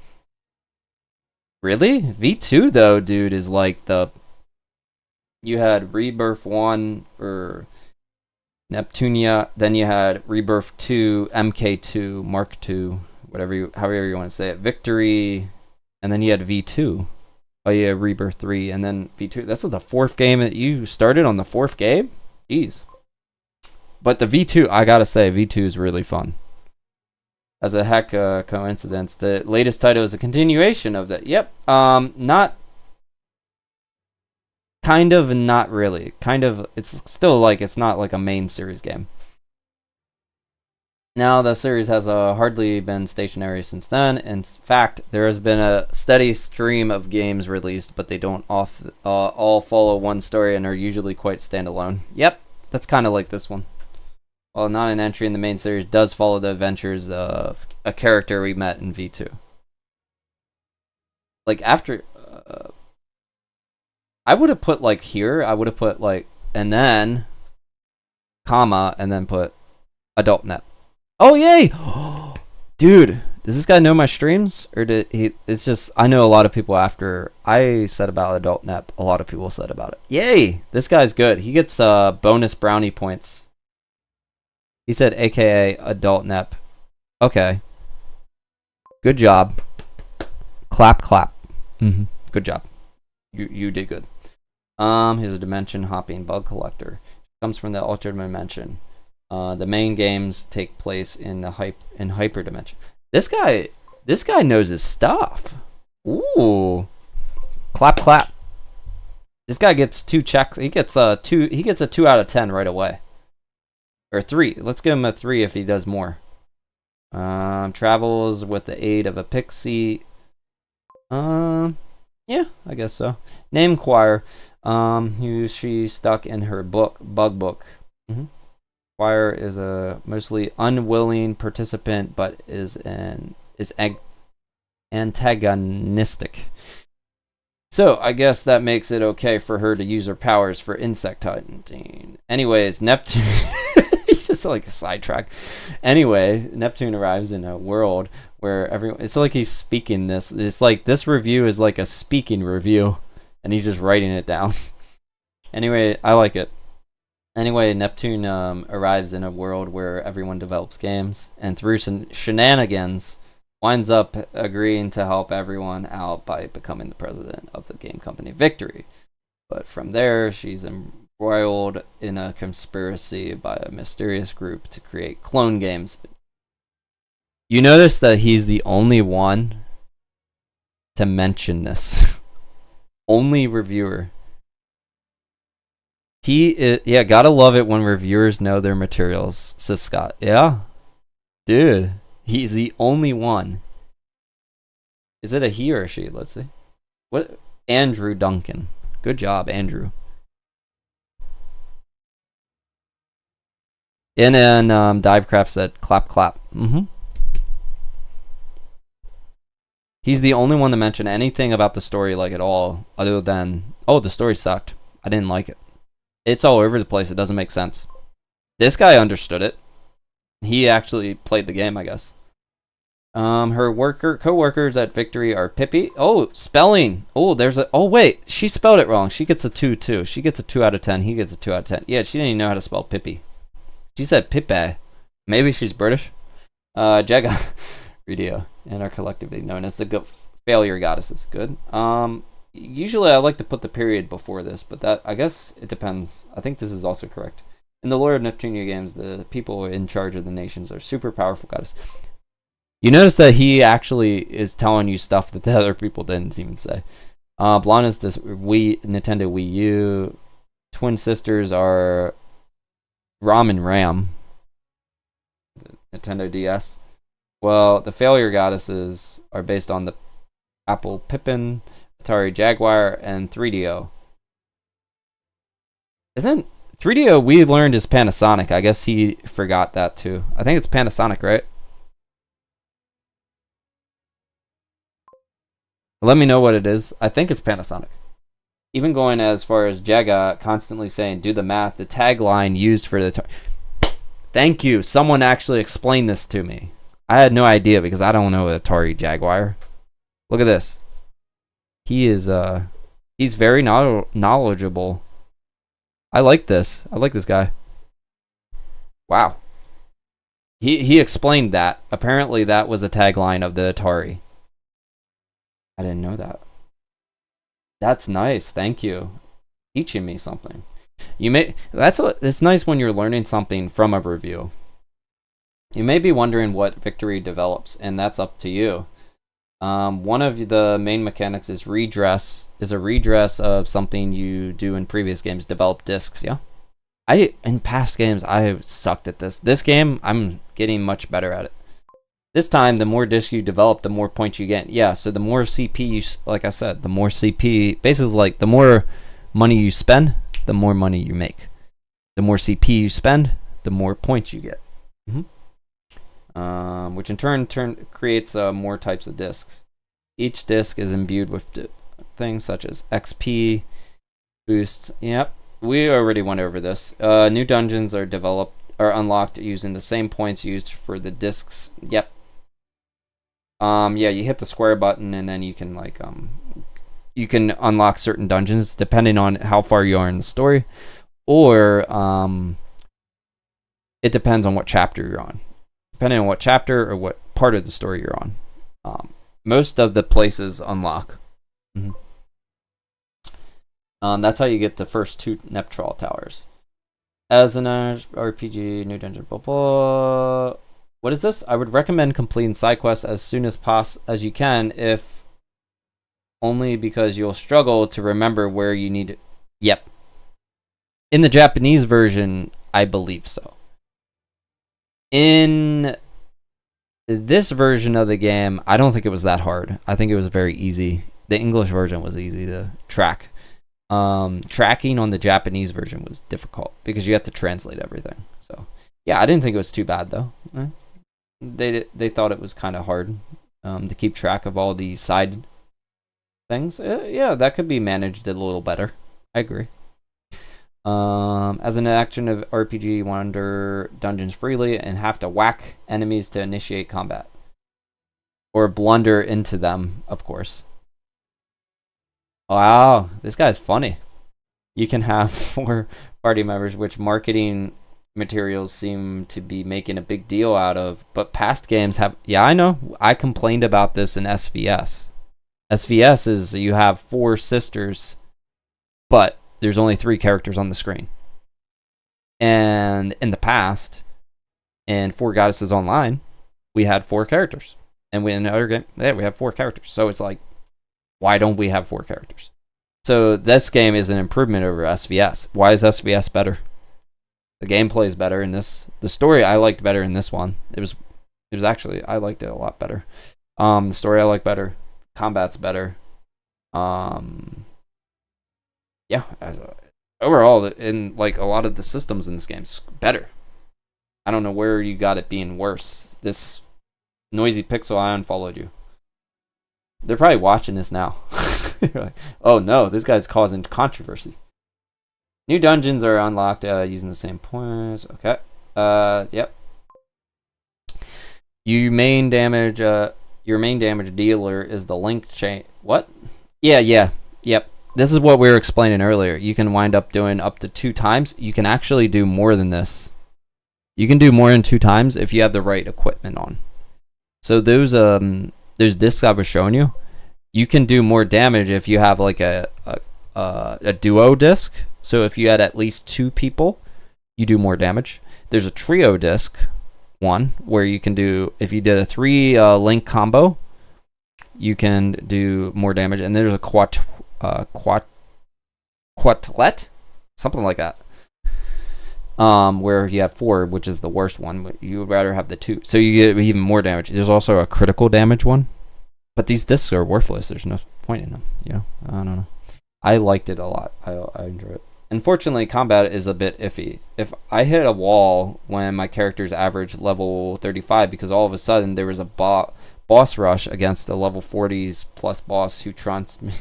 Really? V2 though, dude, is like you had Rebirth 1 or Neptunia, then you had Rebirth 2, MK2, Mark 2, however you want to say it, Victory, and then you had V2. Oh yeah, Rebirth 3, and then V2. That's the 4th game that you started on the 4th game? Jeez. But the V2, I gotta say, V2 is really fun. As a heck coincidence, the latest title is a continuation of that. Yep. Not really. Kind of, it's still like, it's not like a main series game. Now, the series has hardly been stationary since then. In fact, there has been a steady stream of games released, but they don't all follow one story and are usually quite standalone. Yep, that's kind of like this one. While not an entry in the main series, does follow the adventures of a character we met in V2. Like, after... I would have put, like, here, I would have put, like, and then, comma, and then put adult net. Oh, yay! Dude, does this guy know my streams? Or did he... It's just, I know a lot of people after I said about adult net, a lot of people said about it. Yay! This guy's good. He gets bonus brownie points. He said AKA adult nep. Okay. Good job. Clap, clap. Good job. You did good. He's a dimension hopping bug collector. Comes from the altered dimension. The main games take place in the hyper dimension. This guy knows his stuff. Ooh. Clap, clap. This guy gets 2 checks. He gets a 2 out of 10 right away. Or 3. Let's give him a 3 if he does more. Travels with the aid of a pixie. Yeah, I guess so. Name Choir. She's stuck in her bug book. Choir is a mostly unwilling participant, but is antagonistic. So I guess that makes it okay for her to use her powers for insect hunting. Anyways, Neptune. It's just like a sidetrack. Anyway, Neptune arrives in a world where it's like he's speaking this. It's like this review is like a speaking review, and he's just writing it down. Anyway, I like it. Anyway, Neptune arrives in a world where everyone develops games, and through shenanigans, winds up agreeing to help everyone out by becoming the president of the game company Victory. But from there, she's embroiled in a conspiracy by a mysterious group to create clone games. You notice that he's the only one to mention this. Only reviewer. He is, yeah, gotta love it when reviewers know their materials, says Scott. Yeah, dude, he's the only one. Is it a he or a she? Let's see. What? Andrew Duncan. Good job, Andrew. And Divecraft said, clap, clap. He's the only one to mention anything about the story, like, at all, other than, oh, the story sucked. I didn't like it. It's all over the place. It doesn't make sense. This guy understood it. He actually played the game, I guess. Her co-workers at Victory are Pippi. Oh, spelling. Oh, there's a. Oh, wait. She spelled it wrong. She gets a 2, too. She gets a 2 out of 10. He gets a 2 out of 10. Yeah, she didn't even know how to spell Pippi. She said Pippe. Maybe she's British. Jega. Radio. And are collectively known as the failure goddesses. Good. Usually I like to put the period before this, but that, I guess it depends. I think this is also correct. In the lore of Neptunia games, the people in charge of the nations are super powerful goddesses. You notice that he actually is telling you stuff that the other people didn't even say. Blonde is this Nintendo Wii U. Twin sisters are Rom and Ram. Nintendo DS. Well, the failure goddesses are based on the Apple Pippin, Atari Jaguar, and 3DO. Isn't 3DO we learned is Panasonic? I guess he forgot that too. I think it's Panasonic, right? Let me know what it is. I think it's Panasonic. Even going as far as Jega constantly saying, do the math, the tagline used for the... Thank you. Someone actually explained this to me. I had no idea because I don't know Atari Jaguar. Look at this. He is, he's very knowledgeable. I like this. I like this guy. Wow. He explained that. Apparently that was a tagline of the Atari. I didn't know that. That's nice. Thank you. Teaching me something. It's nice when you're learning something from a review. You may be wondering what Victory develops, and that's up to you. One of the main mechanics is redress. Is a redress of something you do in previous games. Develop discs. Yeah. In past games I sucked at this. This game I'm getting much better at it. This time, the more discs you develop, the more points you get. Yeah, so the more CP you, like I said, the more CP, basically like the more money you spend, the more money you make. The more CP you spend, the more points you get. Which in turn creates more types of discs. Each disc is imbued with things such as XP, boosts. Yep, we already went over this. New dungeons are unlocked using the same points used for the discs. Yep. Yeah, you hit the square button and then you can you can unlock certain dungeons depending on how far you are in the story, or it depends on what chapter you're on. Depending on what chapter or what part of the story you're on, most of the places unlock. That's how you get the first 2 Neptral towers. As an RPG, new dungeon, blah blah. What is this? I would recommend completing side quests as soon as you can, if only because you'll struggle to remember where you need it. Yep. In the Japanese version, I believe so. In this version of the game, I don't think it was that hard. I think it was very easy. The English version was easy to track. Tracking on the Japanese version was difficult because you have to translate everything. So yeah, I didn't think it was too bad though. They thought it was kind of hard to keep track of all the side things. Yeah, that could be managed a little better. I agree. As an action of RPG, you wander dungeons freely and have to whack enemies to initiate combat. Or blunder into them, of course. Wow, this guy's funny. You can have 4 party members, which marketing materials seem to be making a big deal out of, but past games have... Yeah, I know. I complained about this in SVS. SVS is you have 4 sisters, but there's only 3 characters on the screen. And in the past, in 4 Goddesses Online, we had 4 characters. And in another game, yeah, we have 4 characters. So it's like, why don't we have 4 characters? So this game is an improvement over SVS. Why is SVS better? The gameplay is better in this. The story I liked better in this one. It was actually, I liked it a lot better. The story I like better. Combat's better. Yeah. Overall, in like a lot of the systems in this game's better. I don't know where you got it being worse. This noisy pixel, I unfollowed you. They're probably watching this now. Like, oh no, this guy's causing controversy. New dungeons are unlocked using the same points. Okay. Yep. Your main damage dealer is the link chain. What? Yeah. Yep. This is what we were explaining earlier. You can wind up doing up to 2 times. You can actually do more than this. You can do more than 2 times if you have the right equipment on. So those discs I was showing you, you can do more damage if you have like a duo disc. So if you had at least 2 people, you do more damage. There's a trio disc one where you can do, if you did a 3 link combo, you can do more damage. And there's a quatlet, something like that, where you have 4, which is the worst one, but you would rather have the 2, so you get even more damage. There's also a critical damage one, but these discs are worthless. There's no point in them. I don't know. I liked it a lot. I enjoy it. Unfortunately, combat is a bit iffy. If I hit a wall when my character's average level 35, because all of a sudden there was a boss rush against a level 40s plus boss who trounced me.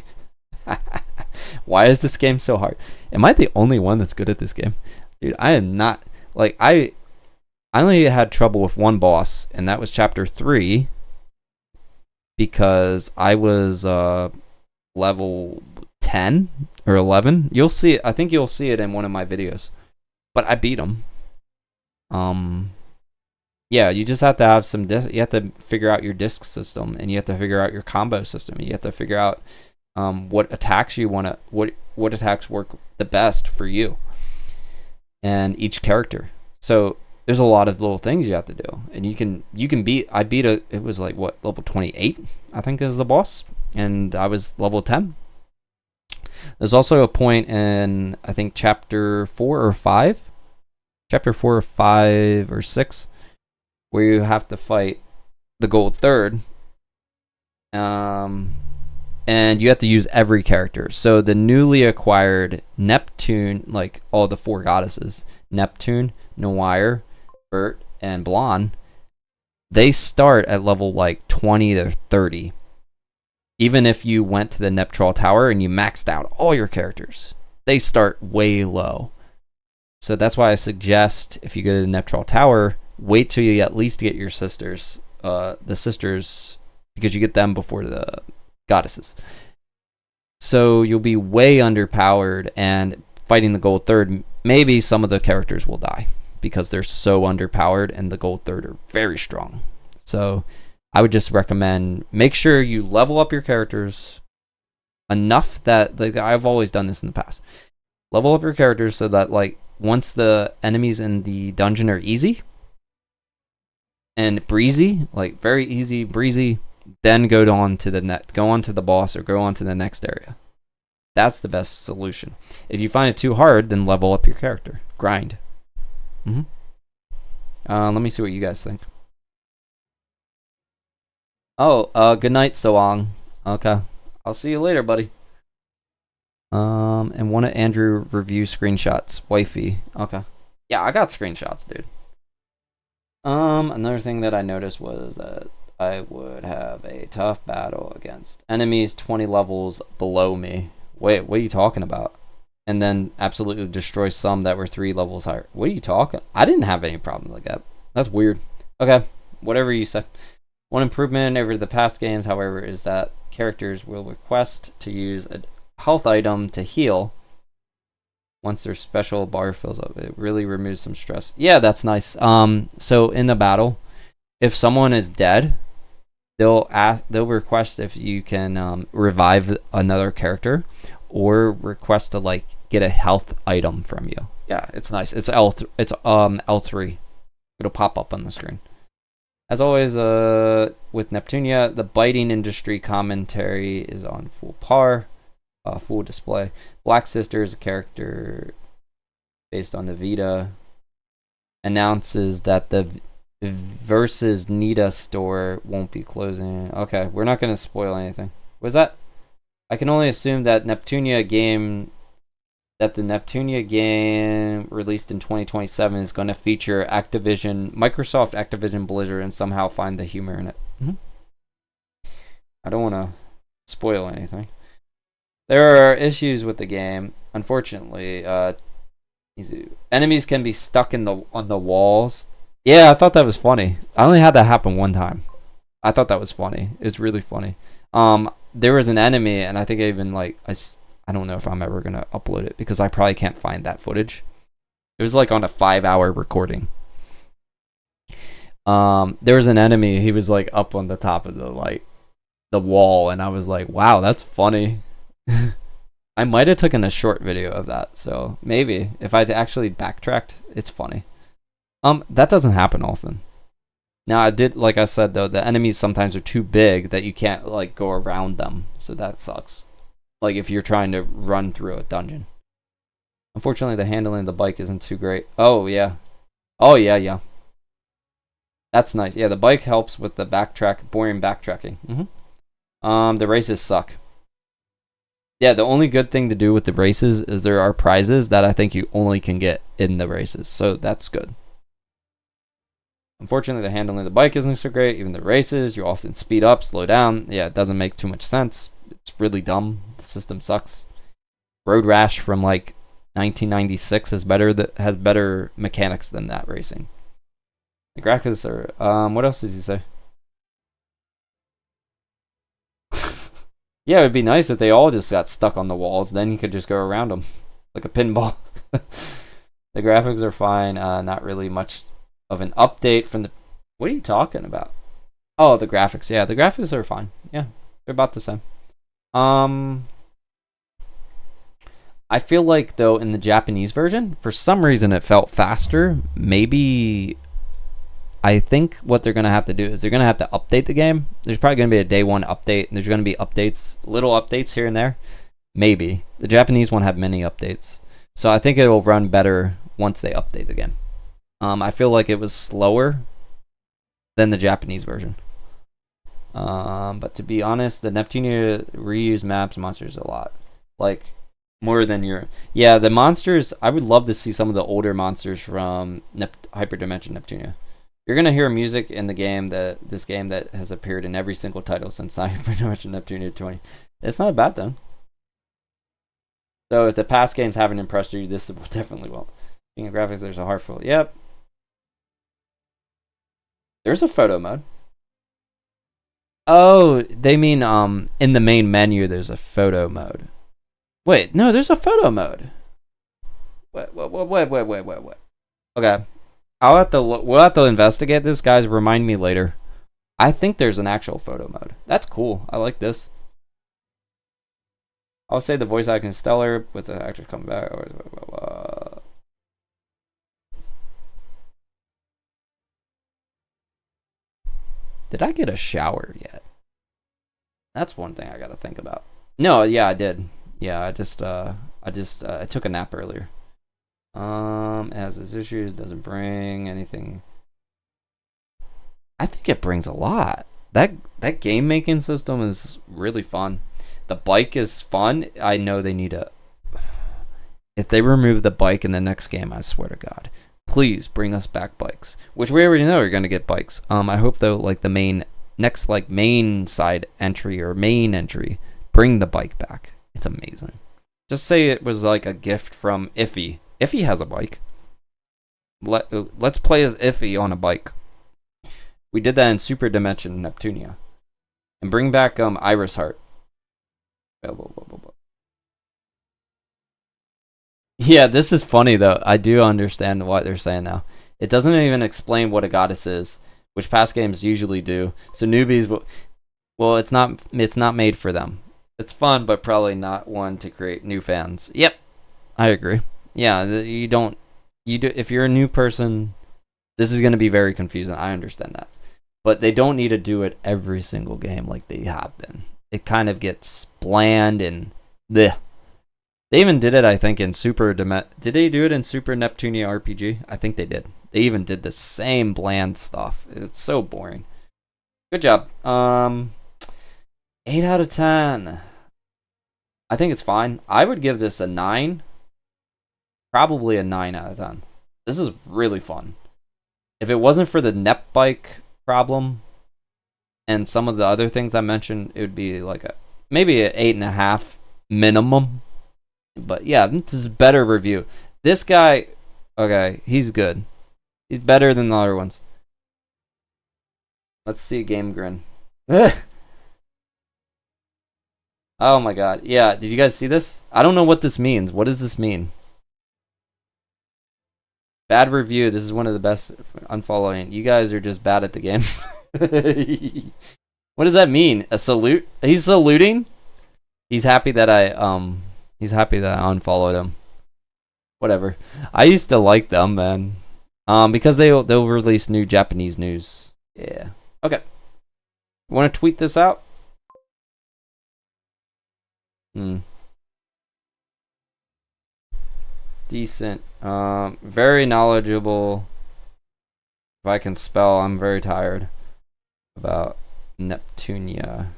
Why is this game so hard? Am I the only one that's good at this game? Dude, I am not. Like, I only had trouble with one boss, and that was chapter 3, because I was level 10 or 11. You'll see it. I think you'll see it in one of my videos. But I beat him. Yeah, you just have to have some. You have to figure out your disc system, and you have to figure out your combo system. You have to figure out what attacks you want to. What attacks work the best for you and each character. So there's a lot of little things you have to do, and you can beat. I beat it was like what, level 28, I think, is the boss, and I was level 10. There's also a point in, I think, chapter 4 or 5 or 6, where you have to fight the gold third, and you have to use every character. So the newly acquired Neptune, like all the 4 goddesses, Neptune, Noire, Bert, and Blonde, they start at level like 20 to 30. Even if you went to the Neptral Tower and you maxed out all your characters, they start way low. So that's why I suggest, if you go to the Neptral Tower, wait till you at least get your sisters, because you get them before the goddesses. So you'll be way underpowered, and fighting the gold third, maybe some of the characters will die because they're so underpowered, and the gold third are very strong. So I would just recommend, make sure you level up your characters enough that, like, I've always done this in the past. Level up your characters so that, like, once the enemies in the dungeon are easy and breezy, like very easy, breezy, then go on to the boss, or go on to the next area. That's the best solution. If you find it too hard, then level up your character. Grind. Let me see what you guys think. Oh, good night, Soang. Okay. I'll see you later, buddy. And one of Andrew review screenshots. Wifey. Okay. Yeah, I got screenshots, dude. Another thing that I noticed was that I would have a tough battle against enemies 20 levels below me. Wait, what are you talking about? And then absolutely destroy some that were 3 levels higher. What are you talking? I didn't have any problems like that. That's weird. Okay, whatever you say. One improvement over the past games, however, is that characters will request to use a health item to heal once their special bar fills up. It really removes some stress. Yeah, that's nice. So in the battle, if someone is dead, they'll request if you can revive another character, or request to like get a health item from you. Yeah, it's nice. It's L3. It'll pop up on the screen. As always, with Neptunia, the biting industry commentary is on full par. full display. Black Sister is a character based on the Vita. Announces that the Versus Nita store won't be closing. Okay, we're not going to spoil anything. Was that? I can only assume that the Neptunia game released in 2027 is going to feature Microsoft, Activision, Blizzard, and somehow find the humor in it. I don't want to spoil anything. There are issues with the game. Unfortunately, enemies can be stuck on the walls. Yeah, I thought that was funny. I only had that happen one time. I thought that was funny. It was really funny. There was an enemy, and I think I even I don't know if I'm ever gonna upload it because I probably can't find that footage. It was like on a 5-hour recording. There was an enemy. He was like up on the top of the wall, and I was like, wow, that's funny. I might have taken a short video of that, so maybe if I actually backtracked, it's funny. That doesn't happen often. Now I did, like I said though, the enemies sometimes are too big that you can't go around them, so that sucks. Like if you're trying to run through a dungeon. Unfortunately, the handling of the bike isn't too great. Oh yeah, that's nice. Yeah, the bike helps with the boring backtracking. The races suck. Yeah, the only good thing to do with the races is there are prizes that I think you only can get in the races, so that's good. Unfortunately, the handling of the bike isn't so great. Even the races, you often speed up, slow down. Yeah, it doesn't make too much sense. It's really dumb. The system sucks. Road Rash from 1996 has better mechanics than that racing. The graphics are. What else does he say? Yeah, it would be nice if they all just got stuck on the walls. Then you could just go around them like a pinball. The graphics are fine. Not really much of an update from the. What are you talking about? Oh, the graphics. Yeah, the graphics are fine. Yeah, they're about the same. I feel like though in the Japanese version, for some reason it felt faster. Maybe I think what they're gonna have to do is they're gonna have to update the game. There's probably gonna be a day one update, and there's gonna be little updates here and there. Maybe the Japanese won't have many updates, so I think it'll run better once they update the game. I feel like it was slower than the Japanese version. But to be honest, the Neptunia reuse maps monsters a lot, more than yeah, the monsters. I would love to see some of the older monsters from Hyperdimension Neptunia. You're gonna hear music in the game this game that has appeared in every single title since Hyperdimension Neptunia 20. It's not a bad thing. So if the past games haven't impressed you, this definitely will. Speaking of graphics, there's a heartful. Yep. There's a photo mode. Oh, they mean in the main menu there's a photo mode. Wait, no, there's a photo mode. Wait. Okay. We'll have to investigate this, guys. Remind me later. I think there's an actual photo mode. That's cool. I like this. I'll say the voice acting is stellar with the actors coming back. Did I get a shower yet? That's one thing I gotta think about. No, yeah, I did. Yeah, I took a nap earlier. It has its issues, doesn't bring anything. I think it brings a lot. That game making system is really fun. The bike is fun. I know they need if they remove the bike in the next game, I swear to God, please bring us back bikes. Which we already know you're gonna get bikes. I hope though, the main side entry or main entry, bring the bike back. It's amazing. Just say it was like a gift from Iffy. Iffy has a bike. Let's play as Iffy on a bike. We did that in Super Dimension Neptunia. And bring back Iris Heart. Yeah, this is funny though. I do understand what they're saying now. It doesn't even explain what a goddess is, which past games usually do. So newbies well, it's not made for them. It's fun, but probably not one to create new fans. Yep. I agree. Yeah, if you're a new person, this is going to be very confusing. I understand that. But they don't need to do it every single game like they have been. It kind of gets bland and Yeah. They even did it, I think, in Did they do it in Super Neptunia RPG? I think they did. They even did the same bland stuff. It's so boring. Good job. 8 out of 10. I think it's fine. I would give this a 9. Probably a 9 out of 10. This is really fun. If it wasn't for the Nep bike problem and some of the other things I mentioned, it would be like maybe an 8.5 minimum. But yeah, this is a better review. This guy, okay, he's good. He's better than the other ones. Let's see Game Grin. Oh my god. Yeah, did you guys see this? I don't know what this means. What does this mean? Bad review. This is one of the best. Unfollowing. You guys are just bad at the game. What does that mean? A salute? He's saluting? He's happy that I unfollowed him. Whatever. I used to like them, man. Because they'll release new Japanese news. Yeah. Okay. You want to tweet this out? Decent. Very knowledgeable. If I can spell, I'm very tired. About Neptunia.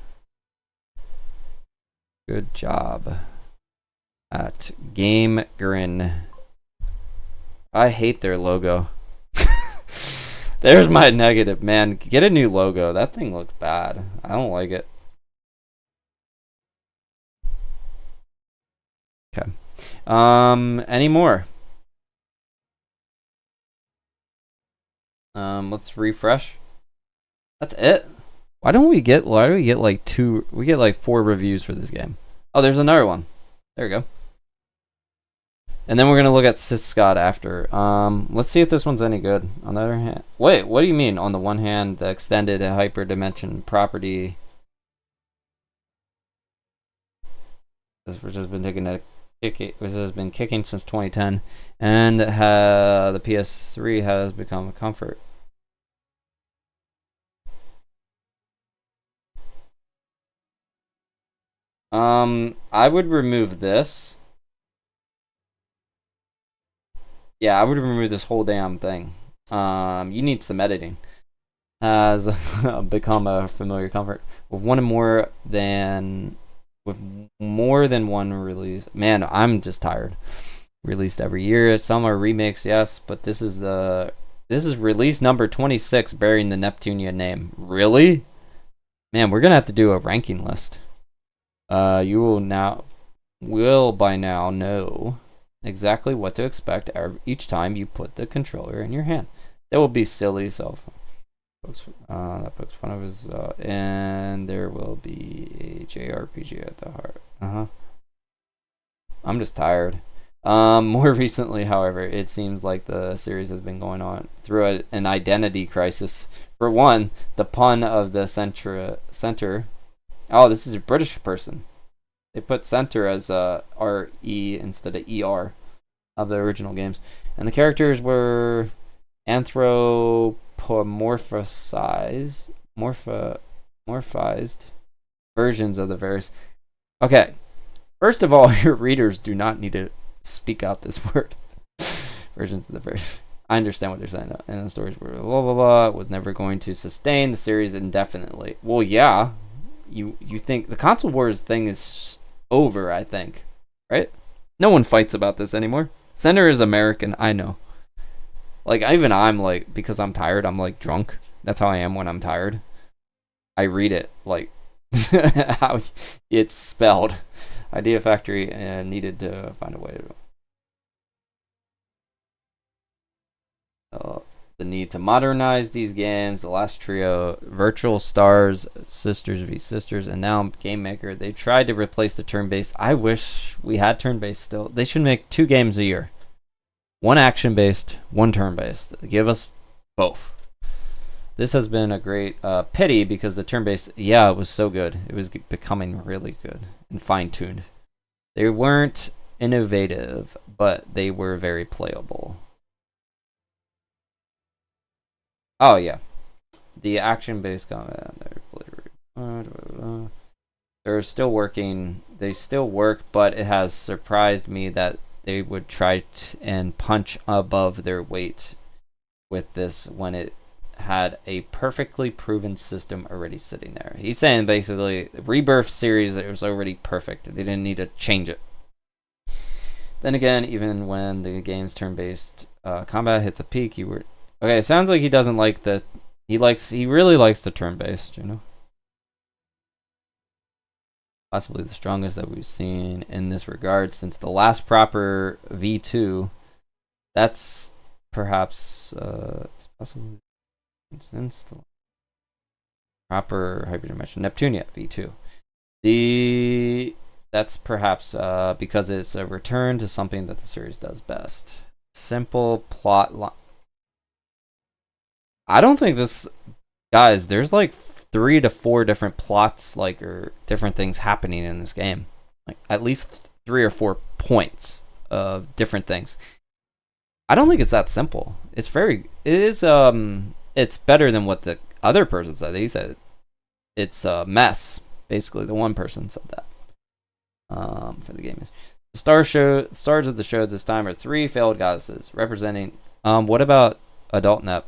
Good job. At Game Grin. I hate their logo. There's my negative, man. Get a new logo. That thing looks bad. I don't like it. Okay. Any more? Let's refresh. That's it. Why do we get like 2? We get like 4 reviews for this game. Oh, there's another one. There we go. And then we're gonna look at Scott after. Let's see if this one's any good. On the other hand, wait, what do you mean? On the one hand, the extended hyperdimension property, which has been kicking since 2010, and the PS3 has become a comfort. I would remove this. Yeah, I would remove this whole damn thing. You need some editing. Has become a familiar comfort. With more than one release. Man, I'm just tired. Released every year. Some are remakes, yes, but this is release number 26 bearing the Neptunia name. Really? Man, we're gonna have to do a ranking list. You will by now know exactly what to expect each time you put the controller in your hand. That will be silly, so that pokes fun of his, and there will be a JRPG at the heart. I'm just tired. More recently, however, it seems like the series has been going on through an identity crisis. For one, the pun of the center. Oh, this is a British person. They put center as R-E instead of E-R of the original games. And the characters were anthropomorphized versions of the various... Okay. First of all, your readers do not need to speak out this word. Versions of the various... I understand what they're saying, though. And the stories were blah, blah, blah. Was never going to sustain the series indefinitely. Well, yeah. You think... The console wars thing is over, I think. Right? No one fights about this anymore. Center is American, I know. Like, even I'm like, because I'm tired, I'm like drunk. That's how I am when I'm tired. I read it like how it's spelled. Idea Factory needed to find a way to... the need to modernize these games. The last trio, Virtual Stars, Sisters v Sisters, and now GameMaker. They tried to replace the turn-based. I wish we had turn-based still. They should make 2 games a year. 1 action-based, 1 turn-based. Give us both. This has been a great pity because the turn-based, yeah, it was so good. It was becoming really good and fine-tuned. They weren't innovative, but they were very playable. Oh, yeah. The action-based combat. they're still working. They still work, but it has surprised me that they would try and punch above their weight with this when it had a perfectly proven system already sitting there. He's saying basically Rebirth series, it was already perfect. They didn't need to change it. Then again, even when the game's turn-based combat hits a peak, you were okay. It sounds like he doesn't like the. He really likes the turn-based, you know. Possibly the strongest that we've seen in this regard since the last proper V2. That's perhaps possibly since the proper hyperdimension Neptunia V2. That's perhaps because it's a return to something that the series does best. Simple plot line. I don't think this, guys. There's like 3 to 4 different plots, like, or different things happening in this game. Like at least 3 or 4 points of different things. I don't think it's that simple. It's better than what the other person said. He said it's a mess. Basically, the one person said that. For the game, the stars of the show this time are 3 failed goddesses representing. What about adult Nep?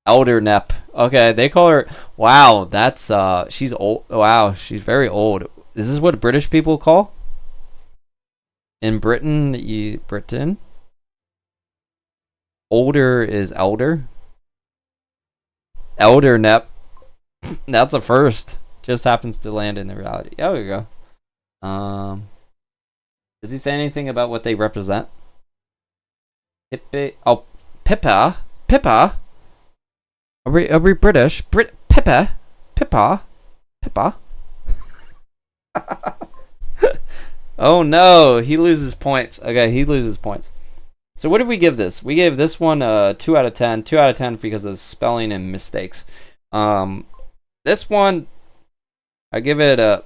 Elder Nep. Okay, they call her. Wow, that's she's old. Wow, she's very old. Is this what British people call? In Britain, older is elder. Elder Nep. That's a first. Just happens to land in the reality. Oh, there we go. Does he say anything about what they represent? Oh, Pippa. Are we British? Pippa. Oh no, he loses points. Okay, he loses points. So what did we give this? We gave this one 2 out of 10. 2 out of 10 because of spelling and mistakes. This one, I give it a.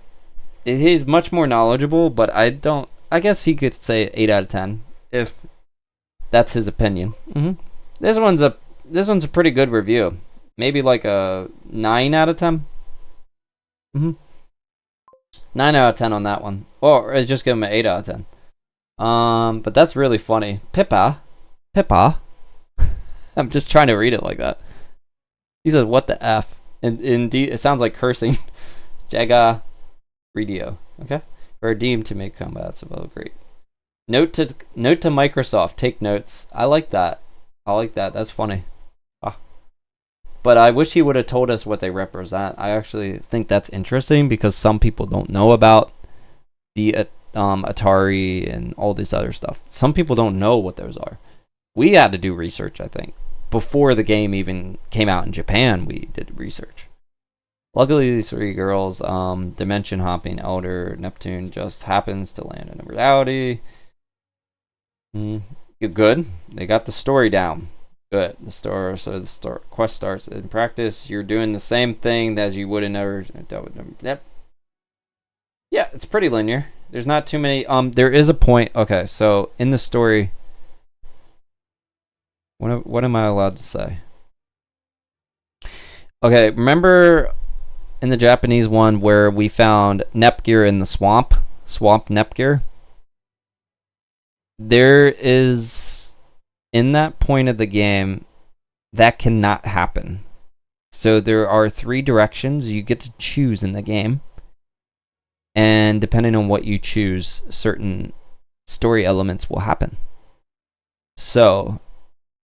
He's much more knowledgeable, but I guess he could say 8 out of 10 if that's his opinion. This one's a pretty good review. Maybe like a 9 out of 10. 9 out of 10 on that one, or just give him an 8 out of 10. But that's really funny. Pippa. I'm just trying to read it like that. He says, "What the f?" And indeed, it sounds like cursing. Jaga. Radio, okay, or deemed to make combats about great. Note to Microsoft, take notes. I like that. That's funny. But I wish he would have told us what they represent. I actually think that's interesting because some people don't know about the Atari and all this other stuff. Some people don't know what those are. We had to do research, I think, before the game even came out in Japan. We did research. Luckily, these 3 girls, dimension hopping elder Neptune just happens to land in a reality. Good. They got the story down. Good. The quest starts. In practice, you're doing the same thing as you would in ever. Yep. Yeah, it's pretty linear. There's not too many. There is a point. Okay, so in the story, what am I allowed to say? Okay, remember in the Japanese one where we found Nepgear in the swamp Nepgear? There is, in that point of the game, that cannot happen. So there are 3 directions you get to choose in the game. And depending on what you choose, certain story elements will happen. So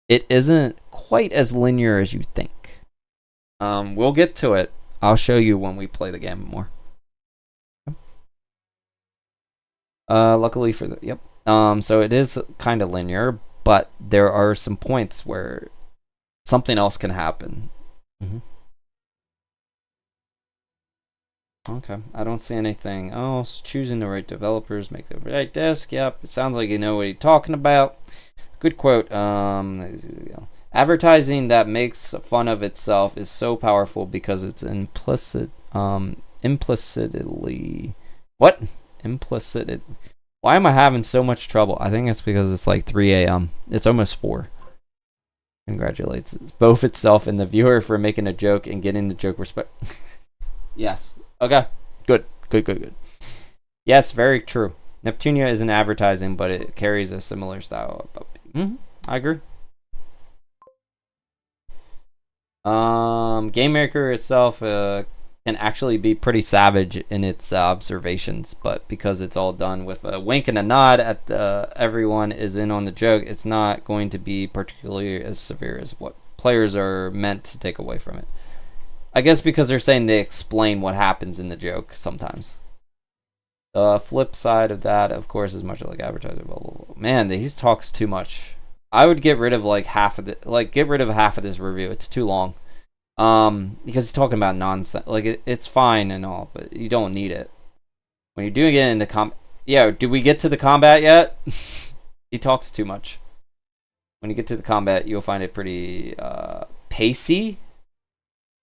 it isn't quite as linear as you think. We'll get to it. I'll show you when we play the game more. Luckily for the so it is kind of linear, but there are some points where something else can happen. Okay, I don't see anything else. Choosing the right developers, make the right desk. Yep, it sounds like you know what you're talking about. Good quote. Advertising that makes fun of itself is so powerful because it's implicitly. Why am I having so much trouble? I think it's because it's like 3 a.m. It's almost 4. Congratulates both itself and the viewer for making a joke and getting the joke respect. Yes. Okay. Good. Yes, very true. Neptunia isn't advertising, but it carries a similar style. I agree. GameMaker itself can actually be pretty savage in its observations, but because it's all done with a wink and a nod at everyone is in on the joke, it's not going to be particularly as severe as what players are meant to take away from it. I guess because they're saying they explain what happens in the joke sometimes. The flip side of that, of course, is much like advertising. Blah, blah, blah. Man, he talks too much. I would get rid of like half of this review. It's too long. Because he's talking about nonsense. Like it's fine and all, but you don't need it. When you're doing it in the yeah, did we get to the combat yet? He talks too much. When you get to the combat, you'll find it pretty pacey.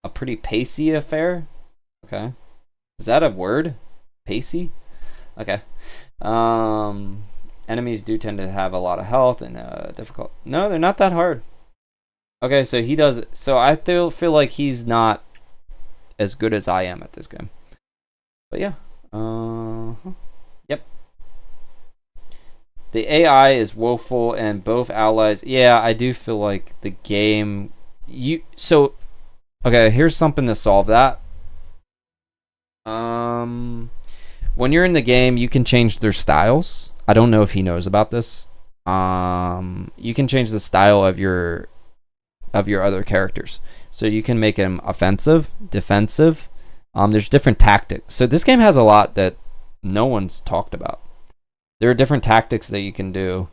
A pretty pacey affair. Okay. Is that a word? Pacey? Okay. Enemies do tend to have a lot of health and difficult. No, they're not that hard. Okay, so he does it. So I feel like he's not as good as I am at this game. But yeah. Yep. The AI is woeful and both allies. Yeah, I do feel like the game. Okay, here's something to solve that. When you're in the game, you can change their styles. I don't know if he knows about this. You can change the style of your other characters. So you can make them offensive, defensive. There's different tactics. So this game has a lot that no one's talked about. There are different tactics that you can do.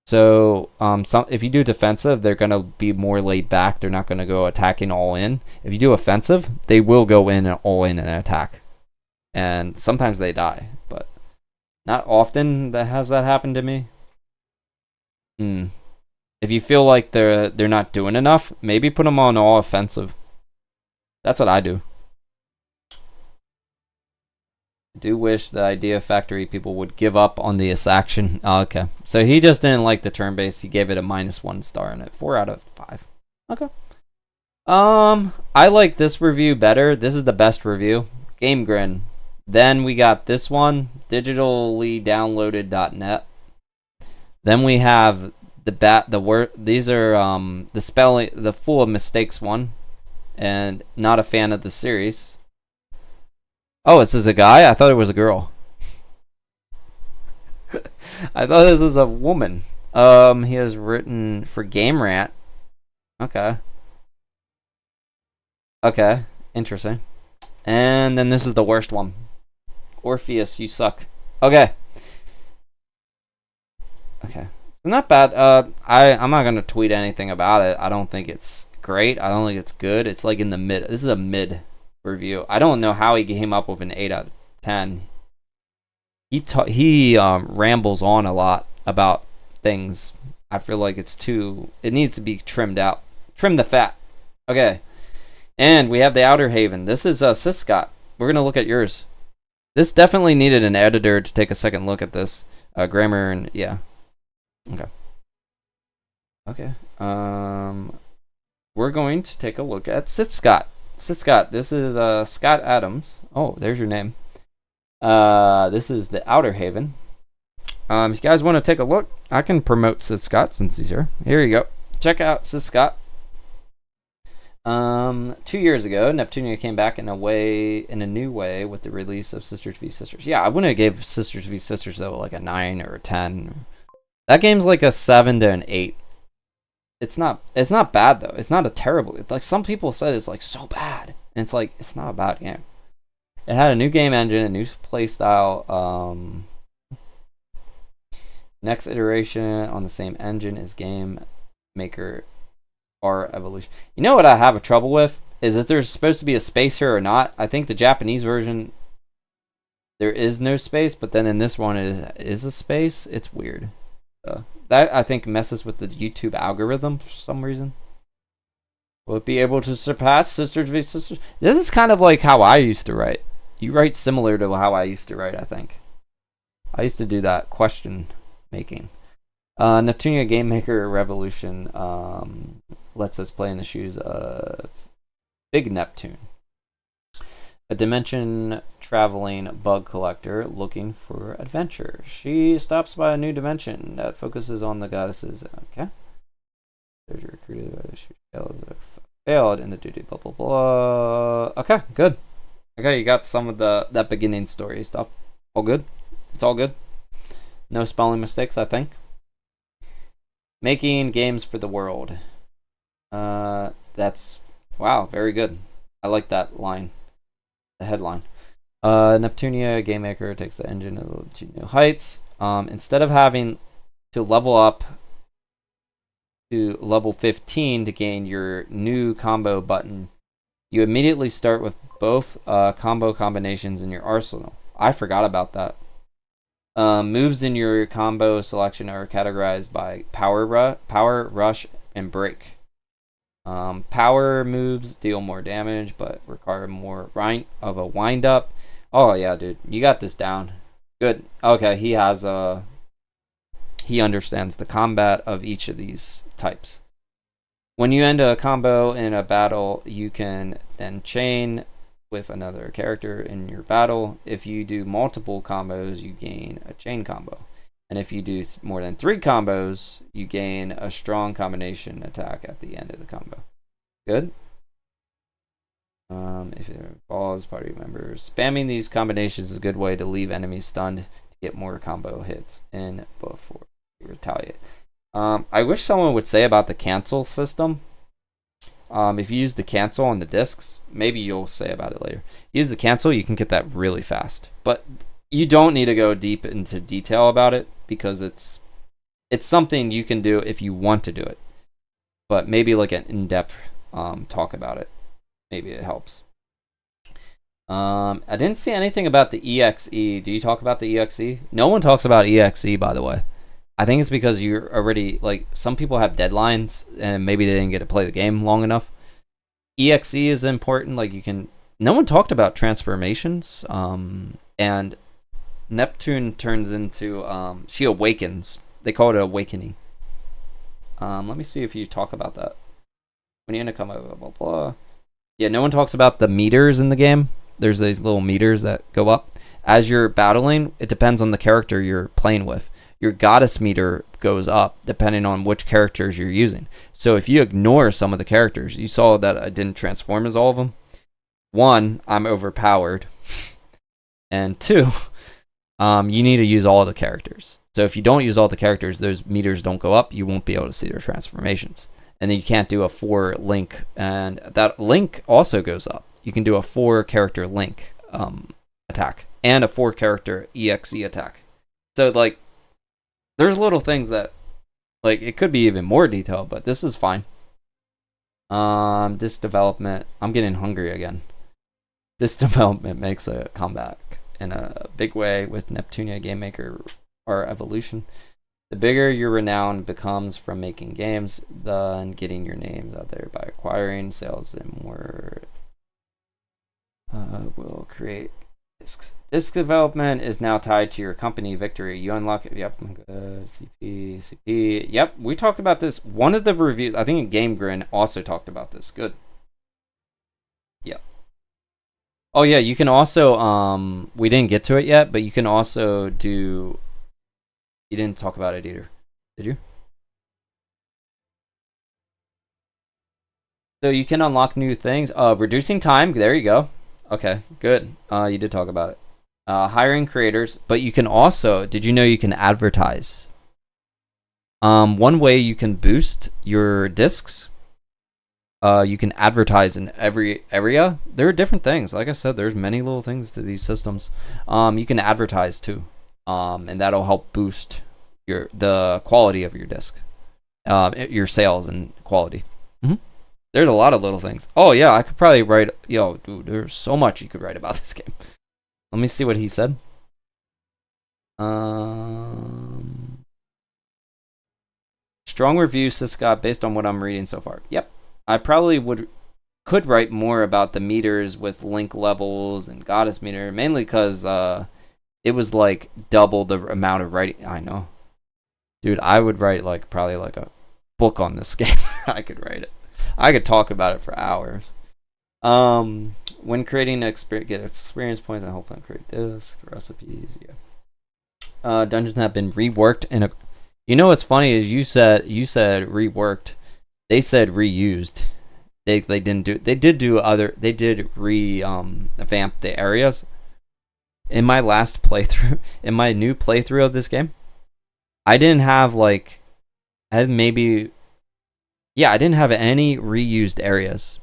So if you do defensive, they're going to be more laid back. They're not going to go attacking all in. If you do offensive, they will go in and all in and attack. And sometimes they die, but not often has that happened to me. If you feel like they're not doing enough, maybe put them on all offensive. That's what I do. I do wish the Idea Factory people would give up on this action. Oh, okay. So he just didn't like the turn-based. He gave it a -1 star in it. 4 out of 5. Okay. I like this review better. This is the best review. Game Grin. Then we got this one, digitallydownloaded.net. Then we have these are the spelling, the full of mistakes one, and not a fan of the series. Oh, this is a guy? I thought it was a girl. I thought this was a woman. He has written for Game Rant. Okay. Okay, interesting. And then this is the worst one. Orpheus, you suck. Okay. Not bad. I'm not gonna tweet anything about it. I don't think it's great. I don't think it's good. It's like in the mid. This is a mid review. I don't know how he came up with an 8 out of 10. He rambles on a lot about things. I feel like it needs to be trimmed out. Trim the fat. Okay. And we have the Outer Haven. This is Scott. We're gonna look at yours. This definitely needed an editor to take a second look at this. Grammar and yeah. Okay. We're going to take a look at Scott. Scott. This is Scott Adams. Oh, there's your name. This is the Outer Haven. If you guys want to take a look, I can promote Scott since he's here. Here you go. Check out Scott. 2 years ago, Neptunia came back in a new way with the release of Sisters v Sisters. Yeah, I wouldn't have gave Sisters v Sisters though like a 9 or a 10. That game's like a 7 to an 8. It's not bad though. It's not a terrible. It's like some people said it's like so bad, and it's like it's not a bad game. It had a new game engine, a new play style. Next iteration on the same engine is GameMaker R Evolution. You know what I have a trouble with is if there's supposed to be a space here or not. I think the Japanese version there is no space, but then in this one it is a space. It's weird. That I think messes with the YouTube algorithm for some reason. Will it be able to surpass Sisters v Sisters? This is kind of like how I used to write. You write similar to how I used to write, I think. I used to do that question making. Neptunia GameMaker Revolution lets us play in the shoes of Big Neptune. A dimension traveling bug collector looking for adventure. She stops by a new dimension that focuses on the goddesses. Okay. There's recruited. She failed in the duty. Blah blah blah. Okay, good. Okay, you got some of that beginning story stuff. All good. It's all good. No spelling mistakes, I think. Making games for the world. That's wow, very good. I like that line. The headline. Neptunia GameMaker takes the engine to new heights. Instead of having to level up to level 15 to gain your new combo button, you immediately start with both combo combinations in your arsenal. I forgot about that. Moves in your combo selection are categorized by power, rush, and break. Power moves deal more damage, but require more of a wind up. Oh yeah, dude, you got this down. Good. Okay, he understands the combat of each of these types. When you end a combo in a battle, you can then chain with another character in your battle. If you do multiple combos, you gain a chain combo. And if you do more than 3 combos, you gain a strong combination attack at the end of the combo. Good. If it involves party members, spamming these combinations is a good way to leave enemies stunned to get more combo hits in before you retaliate. I wish someone would say about the cancel system. If you use the cancel on the discs, maybe you'll say about it later. Use the cancel, you can get that really fast. But you don't need to go deep into detail about it, because it's something you can do if you want to do it. But maybe like an in-depth talk about it. Maybe it helps. I didn't see anything about the EXE. Do you talk about the EXE? No one talks about EXE, by the way. I think it's because you're already, like, some people have deadlines and maybe they didn't get to play the game long enough. EXE is important. Like, you can... No one talked about transformations. And Neptune turns into... she awakens. They call it awakening. Let me see if you talk about that. When you end a combo, blah, blah, blah. Yeah, no one talks about the meters in the game. There's these little meters that go up. As you're battling, it depends on the character you're playing with. Your goddess meter goes up depending on which characters you're using. So if you ignore some of the characters, you saw that I didn't transform as all of them. 1, I'm overpowered. And 2, you need to use all the characters. So if you don't use all the characters, those meters don't go up. You won't be able to see their transformations. And then you can't do a 4 link. And that link also goes up. You can do a 4 character link attack and a 4 character EXE attack. So like, there's little things that, like, it could be even more detailed, but this is fine. This development, I'm getting hungry again. This development makes a comeback in a big way with Neptunia GameMaker or Evolution. The bigger your renown becomes from making games, then getting your names out there by acquiring sales and more will create discs. Disc development is now tied to your company victory. You unlock it. Yep. CP. Yep. We talked about this. One of the reviews, I think Grin also talked about this. Good. Yep. Oh yeah, you can also we didn't get to it yet, but you can also do... You didn't talk about it either, did you? So you can unlock new things. Reducing time. There you go. Okay, good. You did talk about it. Hiring creators, but you can also... Did you know you can advertise? One way you can boost your discs, you can advertise in every area. There are different things. Like I said, there's many little things to these systems. You can advertise too. And that'll help boost the quality of your disc, your sales and quality. There's a lot of little things. Oh yeah, I could probably write. Yo, dude, there's so much you could write about this game. Let me see what he said. Strong review, Syscott, based on what I'm reading so far. Yep, I probably could write more about the meters with link levels and goddess meter, mainly because it was like double the amount of writing. I know. Dude, I would write probably a book on this game. I could write it. I could talk about it for hours. When creating get experience points, I hope I create this recipes. Yeah. Dungeons have been reworked and you know what's funny is you said reworked. They said reused. They didn't do. They did do other. They did revamp the areas. In my last playthrough, in my new playthrough of this game, I didn't have like, I had maybe, yeah, I didn't have any reused areas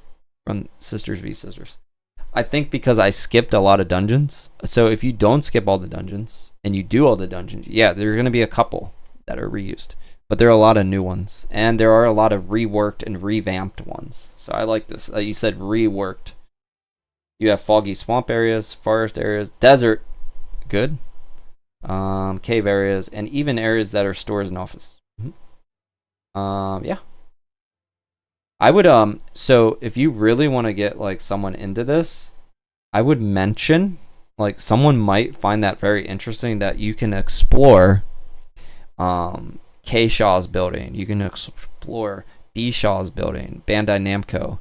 from Sisters v Sisters. I think because I skipped a lot of dungeons. So if you don't skip all the dungeons and you do all the dungeons, yeah, there are going to be a couple that are reused. But there are a lot of new ones. And there are a lot of reworked and revamped ones. So I like this. You said reworked. You have foggy swamp areas, forest areas, desert, good, cave areas, and even areas that are stores and office. Yeah. I would so if you really want to get like someone into this, I would mention like someone might find that very interesting that you can explore K Shaw's building, you can explore B Shaw's building, Bandai Namco,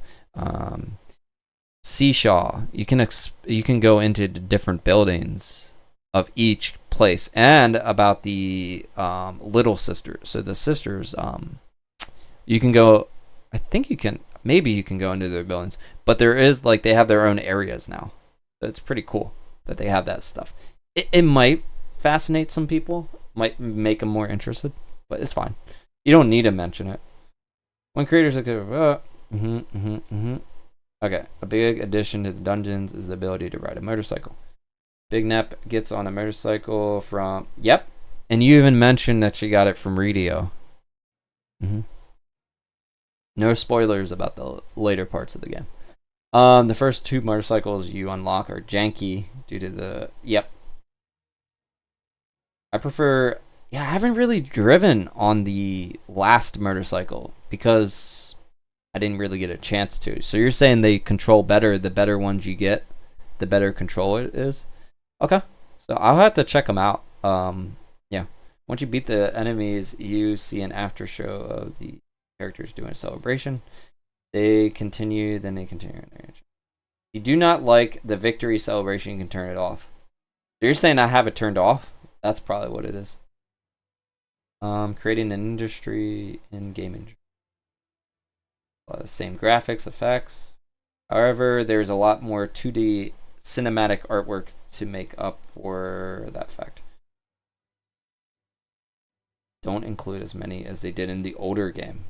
C Shaw. You can go into the different buildings of each place and about the little sisters. So the sisters, you can go. I think you can. Maybe you can go into their buildings, but there is like they have their own areas now. So it's pretty cool that they have that stuff. It might fascinate some people, might make them more interested, but it's fine. You don't need to mention it. When creators are okay, a big addition to the dungeons is the ability to ride a motorcycle. Big Nep gets on a motorcycle from... Yep. And you even mentioned that she got it from Radio. No spoilers about the later parts of the game. The first 2 motorcycles you unlock are janky due to the... Yep. I prefer... Yeah, I haven't really driven on the last motorcycle because... I didn't really get a chance to. So you're saying they control better, the better ones you get, the better control it is? Okay. So I'll have to check them out. Yeah. Once you beat the enemies, you see an after show of the characters doing a celebration. They continue, then they continue. You do not like the victory celebration, you can turn it off. So you're saying I have it turned off? That's probably what it is. Creating an industry in gaming. Same graphics, effects. However, there's a lot more 2D cinematic artwork to make up for that fact. Don't include as many as they did in the older game.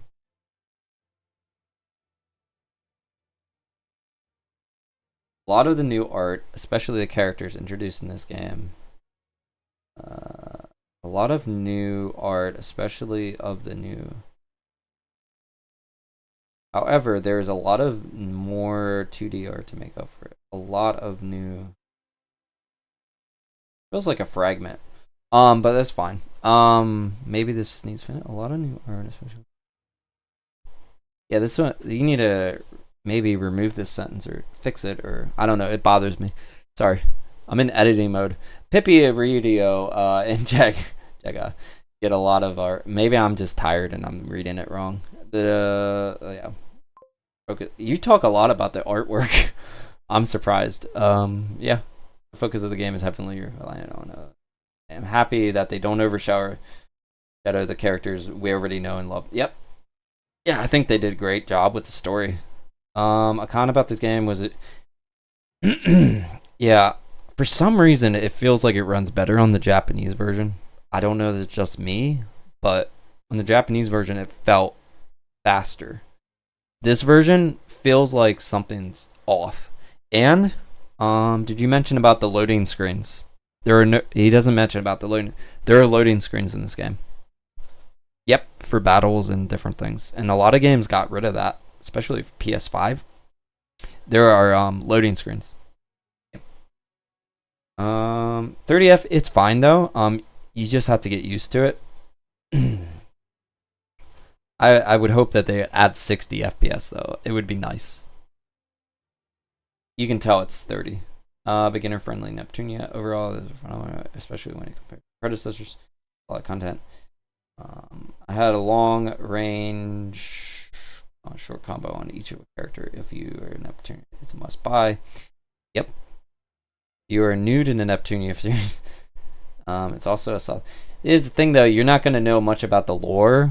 A lot of the new art, especially the characters introduced in this game, a lot of new art, especially of the new... However, there's a lot of more 2D art to make up for it. A lot of new... Feels like a fragment. But that's fine. Maybe this needs a lot of new art, especially. Yeah, this one, you need to maybe remove this sentence or fix it, or I don't know, it bothers me. Sorry. I'm in editing mode. Pippi Radio and Jag get a lot of art. Maybe I'm just tired and I'm reading it wrong. Yeah. Okay. You talk a lot about the artwork. I'm surprised. Yeah. The focus of the game is heavily reliant on. I'm happy that they don't overshadow the characters we already know and love. Yep. Yeah, I think they did a great job with the story. A con about this game was it. Yeah. For some reason, it feels like it runs better on the Japanese version. I don't know if it's just me, but on the Japanese version, it felt faster. This version feels like something's off. And did you mention about the loading screens? He doesn't mention about the loading. There are loading screens in this game. Yep, for battles and different things. And a lot of games got rid of that, especially for PS5. There are loading screens. 30F, it's fine though. You just have to get used to it. I would hope that they add 60 FPS though. It would be nice. You can tell it's 30. Beginner friendly Neptunia overall, especially when you compare to predecessors. A lot of content. I had a long range Short combo on each of a character. If you are Neptunia, it's a must buy. Yep. You are new to the Neptunia series. It's also a solid. Here's the thing, though. You're not going to know much about the lore.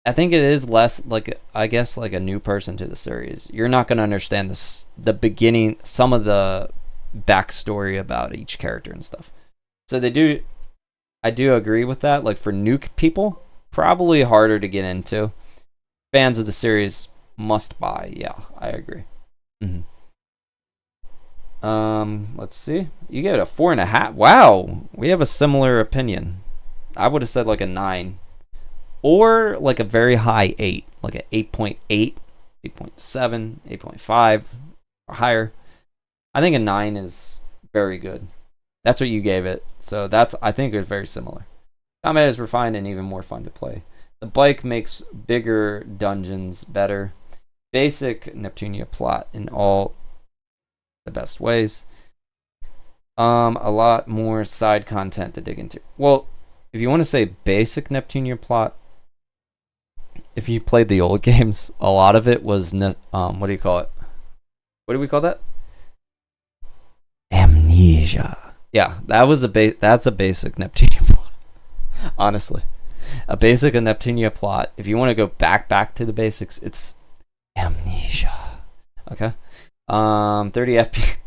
I think it is less like, I guess, like a new person to the series. You're not going to understand the beginning, some of the backstory about each character and stuff. So I do agree with that. Like for new people, probably harder to get into. Fans of the series must buy. Yeah, I agree. Let's see. You get a 4.5. Wow, we have a similar opinion. I would have said like a 9, or like a very high 8, like an 8.8, 8.7, 8.5, or higher. I think a 9 is very good. That's what you gave it. So I think it's very similar. Combat is refined and even more fun to play. The bike makes bigger dungeons better. Basic Neptunia plot in all the best ways. A lot more side content to dig into. Well, if you want to say basic Neptunia plot, if you played the old games, a lot of it was what do you call it? What do we call that? Amnesia. Yeah, that's a basic Neptunia plot. Honestly, a basic Neptunia plot. If you want to go back to the basics, it's amnesia. Okay. 30 FPS.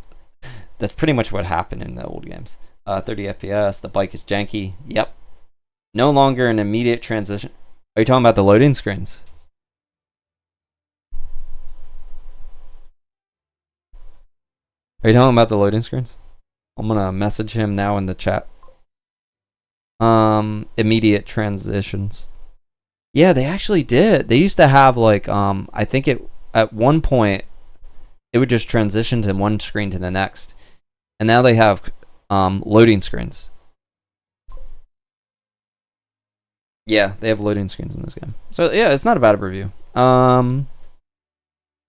That's pretty much what happened in the old games. 30 FPS. The bike is janky. Yep. No longer an immediate transition. Are you talking about the loading screens? Are you talking about the loading screens? I'm gonna message him now in the chat. Immediate transitions. Yeah, they actually did. They used to have like I think at one point it would just transition to one screen to the next, and now they have loading screens. Yeah, they have loading screens in this game. So yeah, it's not a bad review. I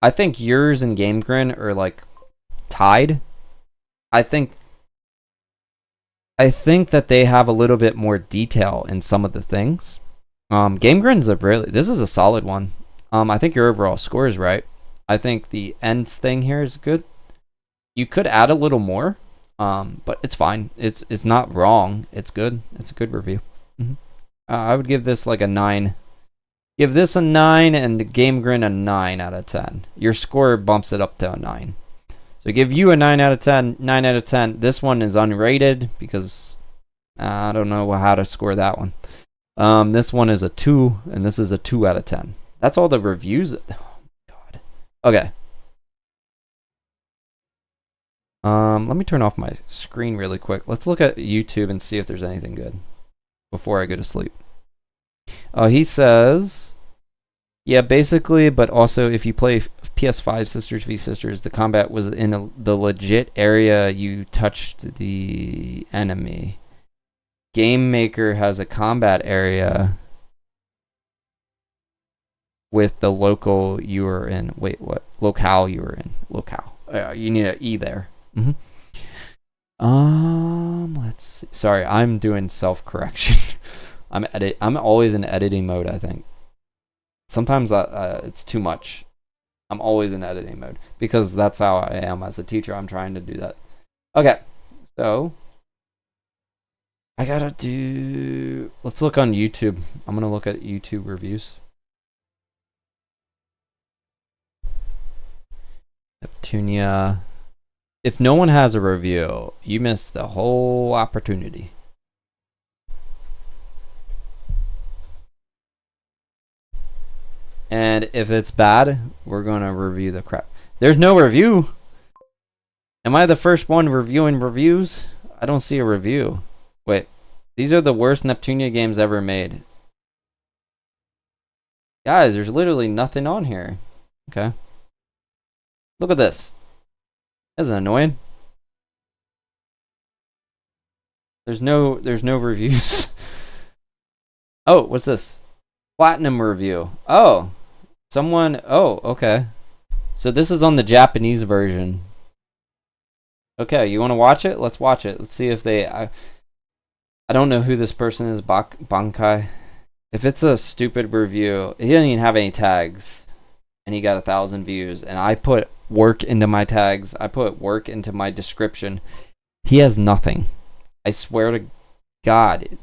think yours and Grin are like tied. I think that they have a little bit more detail in some of the things. Grin's this is a solid one. I think your overall score is right. I think the ends thing here is good. You could add a little more, but it's fine. It's not wrong. It's good. It's a good review. I would give this like a 9. Give this a 9 and Grin a 9 out of 10. Your score bumps it up to a 9. So give you a 9 out of 10, 9 out of 10. This one is unrated because I don't know how to score that one. This one is a 2, and this is a 2 out of 10. That's all the reviews. Oh, God. Okay. Let me turn off my screen really quick. Let's look at YouTube and see if there's anything good before I go to sleep. He says, yeah, basically, but also if you play PS5 Sisters v Sisters, the combat was in the legit area you touched the enemy. GameMaker has a combat area with the local you were in. Wait, what? Locale you were in. Locale. You need an E there. Let's see. Sorry, I'm doing self-correction. I'm always in editing mode, I think. Sometimes it's too much. I'm always in editing mode because that's how I am as a teacher. I'm trying to do that. Okay, so I gotta do. Let's look on YouTube. I'm gonna look at YouTube reviews. Neptunia. If no one has a review, you missed the whole opportunity. And if it's bad, we're gonna review the crap. There's no review. Am I the first one reviewing reviews? I don't see a review. Wait, these are the worst Neptunia games ever made. Guys, there's literally nothing on here. Okay. Look at this. That's annoying. There's no reviews. Oh, what's this? Platinum review. Oh. Okay. So this is on the Japanese version. Okay, you want to watch it? Let's watch it. Let's see if they I don't know who this person is, Bankai. If it's a stupid review, he didn't even have any tags, and he got 1,000 views, and I put work into my tags, I put work into my description. He has nothing. I swear to God.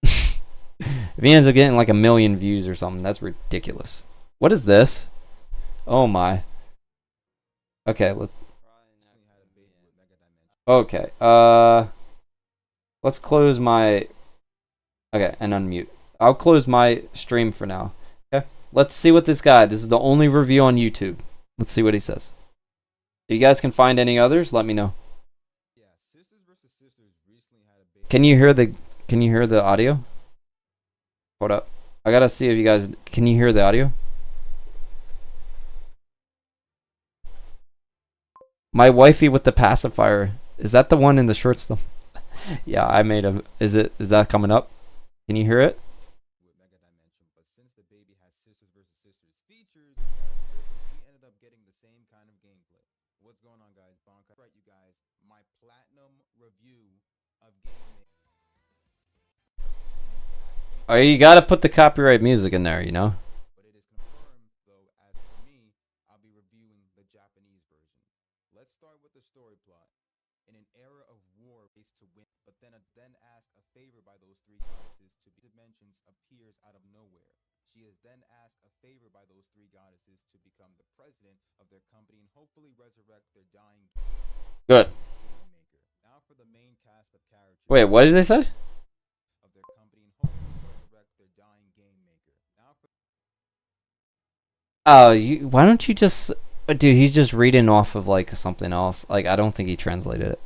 If he ends up getting like 1 million views or something, that's ridiculous. What is this? Oh my. Okay, okay. Let's close my. Okay, and unmute. I'll close my stream for now. Okay. Let's see what this guy. This is the only review on YouTube. Let's see what he says. If you guys can find any others, let me know. Can you hear the audio? Hold up. I gotta see if you guys can you hear the audio? My wifey with the pacifier. Is that the one in the short stuff? Yeah, I made a. Is that coming up? Can you hear it? Oh, you gotta put the copyright music in there, you know? Good. Wait, what did they say? Oh, why don't you just... Dude, he's just reading off of, like, something else. Like, I don't think he translated it.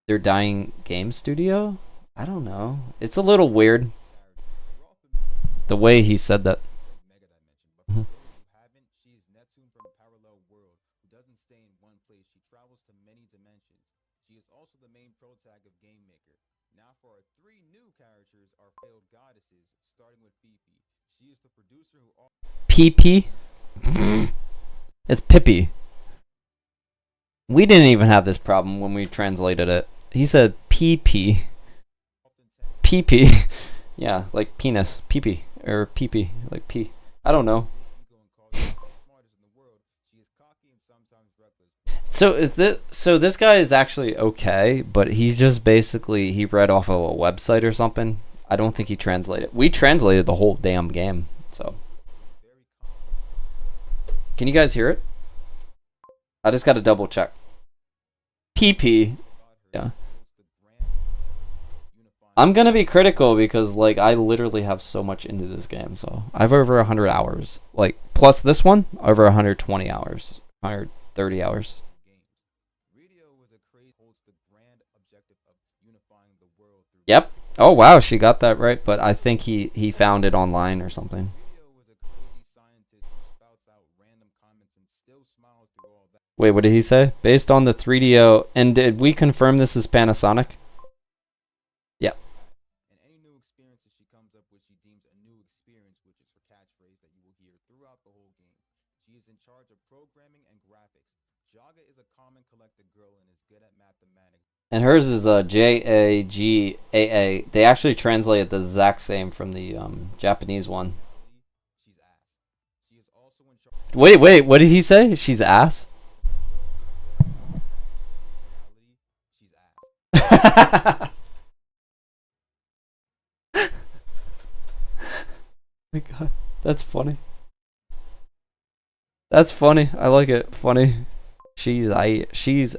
Their dying game studio? I don't know. It's a little weird. The way he said that. She is also the main protag of GameMaker. Now for our 3 new characters are failed goddesses, starting with PP. She is the producer who... PP? It's Pippi. We didn't even have this problem when we translated it. He said PP. PP. Yeah, like penis. PP. Or PP. Like P. I don't know. So this guy is actually okay, but he's just basically he read off of a website or something. I don't think he translated. We translated the whole damn game. So can you guys hear it? I just got to double check. PP. Yeah. I'm gonna be critical because like I literally have so much into this game. So I have over 100 hours. Like plus this one, over 120 hours, 130 hours. Yep. Oh wow, she got that right, but I think he found it online or something. Wait, what did he say? Based on the 3DO, and did we confirm this is Panasonic? Yeah. And hers is Jaggaa. They actually translated the exact same from the Japanese one. Wait, what did he say? She's ass? My God, that's funny. That's funny. I like it. Funny. She's ass. She's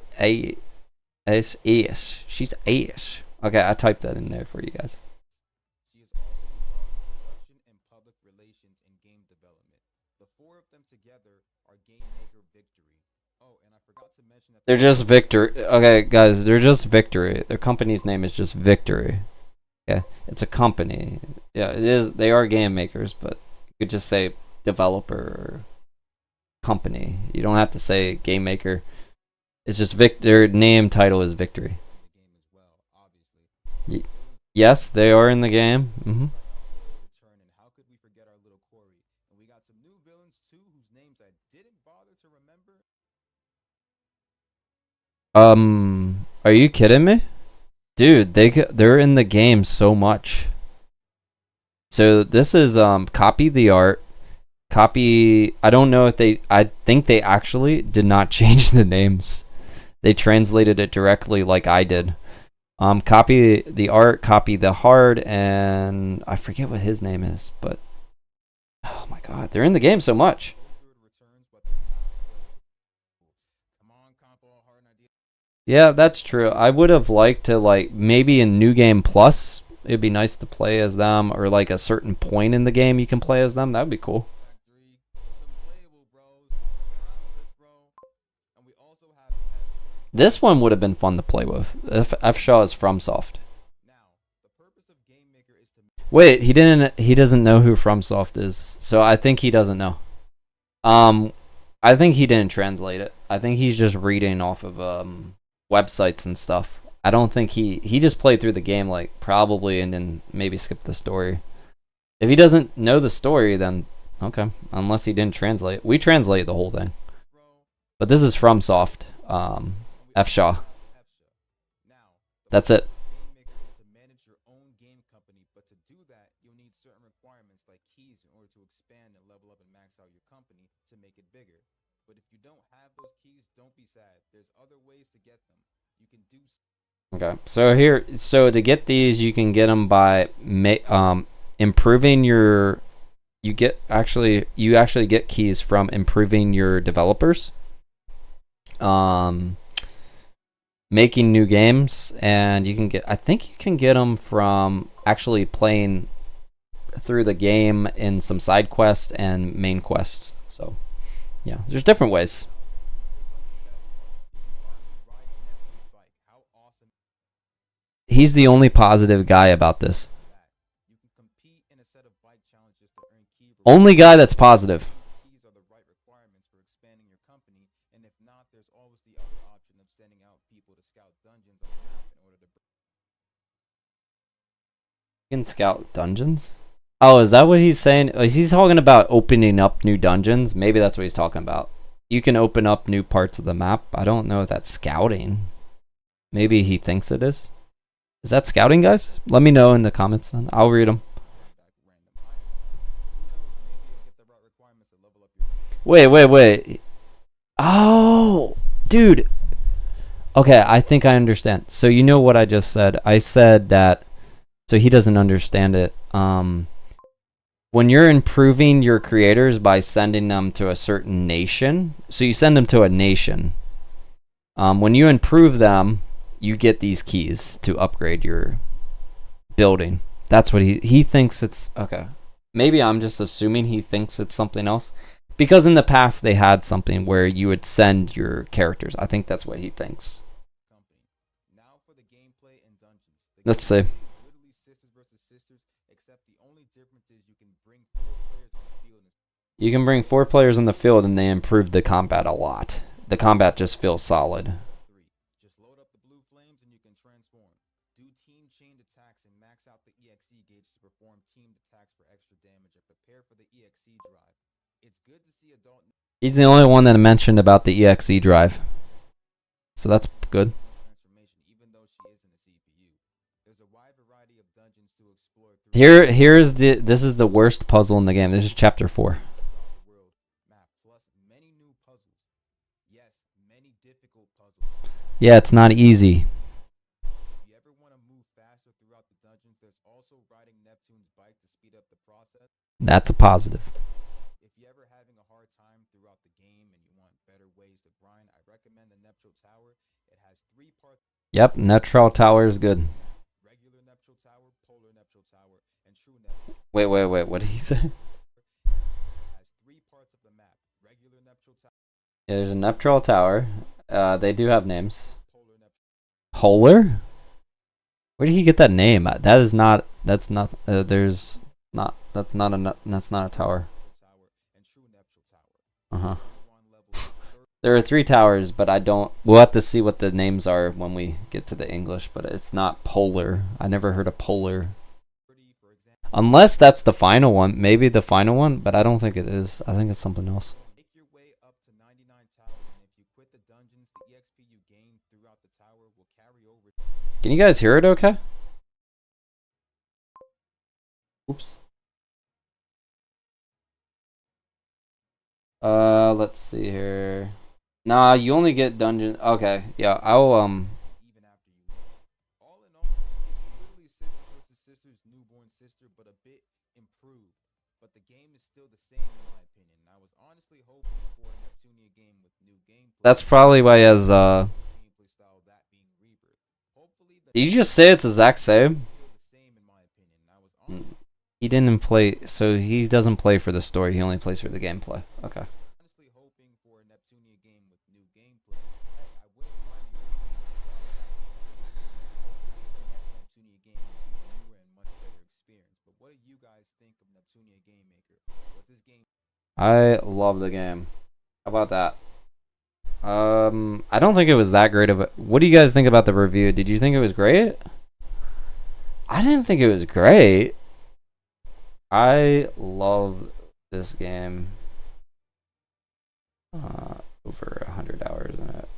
ass. Okay, I typed that in there for you guys. She is also in charge of production and public relations in game development. The 4 of them together are GameMaker Victory. Oh, and I forgot to mention that they're just Victory. Okay, guys, they're just Victory. Their company's name is just Victory. Yeah, it's a company. Yeah, it is. They are game makers, but you could just say developer or company. You don't have to say game maker. It's just their name title is Victory. Yes, they are in the game. Mm-hmm. Are you kidding me? Dude, they're in the game so much. So this is copy the art. Copy. I don't know if they. I think they actually did not change the names. They translated it directly like I did. Copy the art, copy the hard, and I forget what his name is, but oh my god, they're in the game so much. Yeah, that's true. I would have liked to, like, maybe in New Game Plus, it'd be nice to play as them, or like a certain point in the game you can play as them. That'd be cool. This one would have been fun to play with. If F Shaw is FromSoft. Wait, he didn't. He doesn't know who FromSoft is, so I think he doesn't know. I think he didn't translate it. I think he's just reading off of websites and stuff. I don't think he just played through the game, like, probably, and then maybe skipped the story. If he doesn't know the story, then okay. Unless he didn't translate. We translate the whole thing. But this is FromSoft. F Shaw. That's it. Okay, so here, so to get these, you can get them by improving your. You actually get keys from improving your developers. Making new games, and you can get. I think you can get them from actually playing through the game in some side quests and main quests. So, yeah, there's different ways. He's the only positive guy about this. Only guy that's positive. You can scout dungeons? Oh, is that what he's saying? He's talking about opening up new dungeons. Maybe that's what he's talking about. You can open up new parts of the map. I don't know if that's scouting. Maybe he thinks it is. Is that scouting, guys? Let me know in the comments then. I'll read them. Wait. Oh, dude. Okay, I think I understand. So you know what I just said? I said that, so he doesn't understand it. When you're improving your creators by sending them to a certain nation, so you send them to a nation. When you improve them, you get these keys to upgrade your building. That's what he thinks it's, okay. Maybe I'm just assuming he thinks it's something else. Because in the past they had something where you would send your characters. I think that's what he thinks. Let's see. You can bring 4 players in the field and they improve the combat a lot. The combat just feels solid. He's the only one that mentioned about the EXE drive. So that's good. This is the worst puzzle in the game. This is chapter 4. Yeah, it's not easy. That's a positive. Yep, Neutral Tower is good. Wait, what did he say? Yeah, there's a Neutral Tower. They do have names. Polar? Where did he get that name? That's not a tower. Uh-huh. There are 3 towers, but we'll have to see what the names are when we get to the English, but it's not Polar. I never heard of Polar. Unless that's the final one. Maybe the final one, but I don't think it is. I think it's something else. Can you guys hear it okay? Oops. Let's see here. Nah, you only get dungeon. Okay, yeah, I'll Even after you leave. All in all, it's literally sisters versus sisters, newborn sister, but a bit improved. But the game is still the same in my opinion. I was honestly hoping for a Neptunia game with new gameplay that's probably why he has gameplay style that being rebirth. Hopefully the did you next just say it's the exact game same? is still the same in my opinion. I was He didn't play, so he doesn't play for the story, he only plays for the gameplay. Okay. honestly hoping for a Neptunia game with new gameplay. Heck, I wouldn't mind the old gameplay style that being rebirth. Hopefully the next Neptunia game will be newer and much better experience. But what do you guys think of Neptunia GameMaker? Was this game I love the game. How about that? I don't think it was that great of a. What do you guys think about the review? Did you think it was great? I didn't think it was great. I love this game. Over 100 hours in it.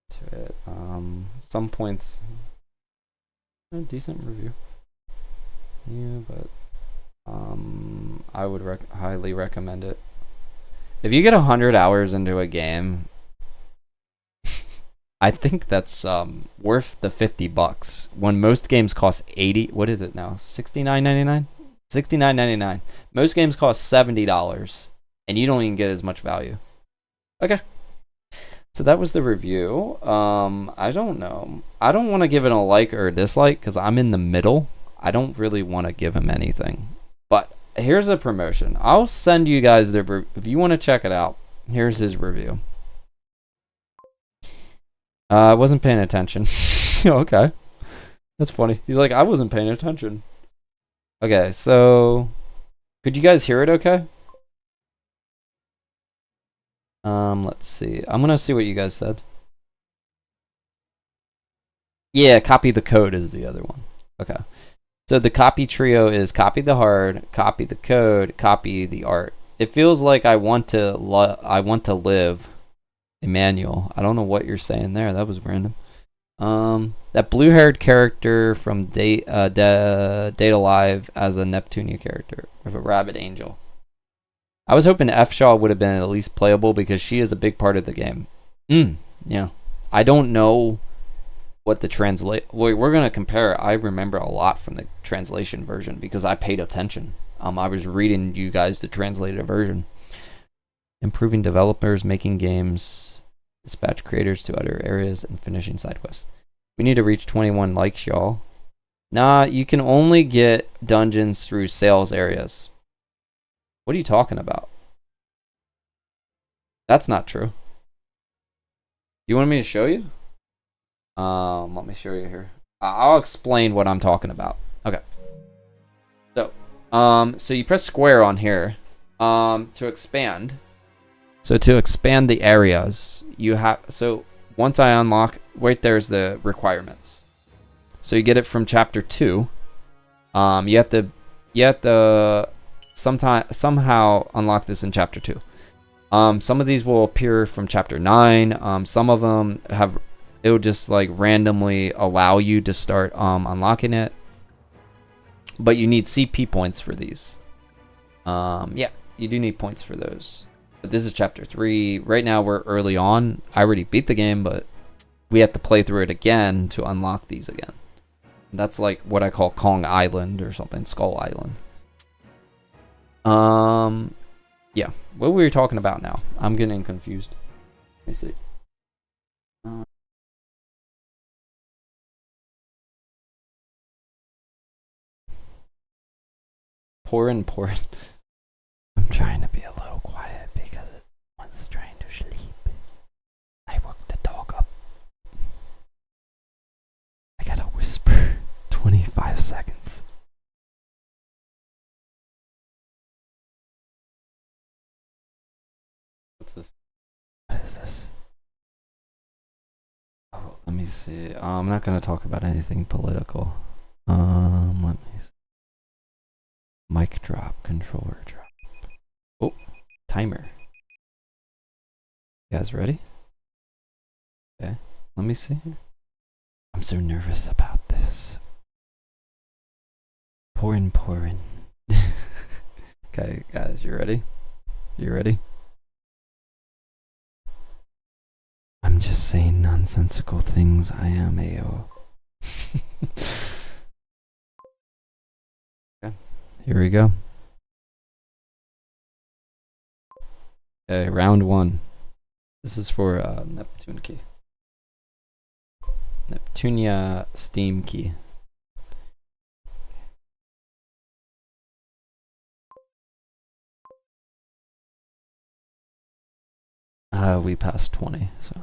To it. Some points. A decent review. Yeah, but I would highly recommend it. If you get 100 hours into a game, I think that's worth the $50 when most games cost 80. What is it now? $69.99. $69.99. Most games cost $70, and you don't even get as much value. Okay. So that was the review. I don't know. I don't want to give it a like or a dislike because I'm in the middle. I don't really want to give him anything. But here's a promotion. I'll send you guys the if you want to check it out. Here's his review. I wasn't paying attention. Okay. That's funny. He's like, I wasn't paying attention. Okay, so could you guys hear it okay? Let's see. I'm gonna see what you guys said. Yeah, copy the code is the other one. Okay. So the copy trio is copy the hard, copy the code, copy the art. It feels like I want to live. Emmanuel. I don't know what you're saying there. That was random. That blue-haired character from Data Live as a Neptunia character with a rabbit angel. I was hoping F Shaw would have been at least playable because she is a big part of the game. Yeah. I don't know what the translate. We're gonna compare. I remember a lot from the translation version because I paid attention. I was reading you guys the translated version. Improving developers, making games, dispatch creators to other areas, and finishing side quests. We need to reach 21 likes, y'all. Nah, you can only get dungeons through sales areas. What are you talking about? That's not true. You want me to show you? Let me show you here. I'll explain what I'm talking about. Okay. So you press square on here, to expand. So to expand the areas, you have, so once I unlock, right there's the requirements. So you get it from chapter 2. You have to somehow unlock this in chapter 2. Some of these will appear from chapter 9. Some of them it'll just like randomly allow you to start unlocking it. But you need CP points for these. Yeah, you do need points for those. But this is chapter 3. Right now we're early on. I already beat the game, but we have to play through it again to unlock these again. That's like what I call Kong Island or something, Skull Island. Yeah. What were we talking about now? I'm getting confused. Let me see. Pouring. I'm trying to be a little quiet because one's trying to sleep. I woke the dog up. I gotta whisper. 25 seconds. What's this? What is this? Oh, let me see. I'm not gonna talk about anything political. Let me see. Mic drop, controller drop. Oh, timer. You guys ready? Okay, let me see. I'm so nervous about this. Pouring. Guys, you ready? You ready? I'm just saying nonsensical things. I am AO. Okay, here we go. Okay, round 1. This is for Neptune key. Neptunia Steam key. We passed 20, so.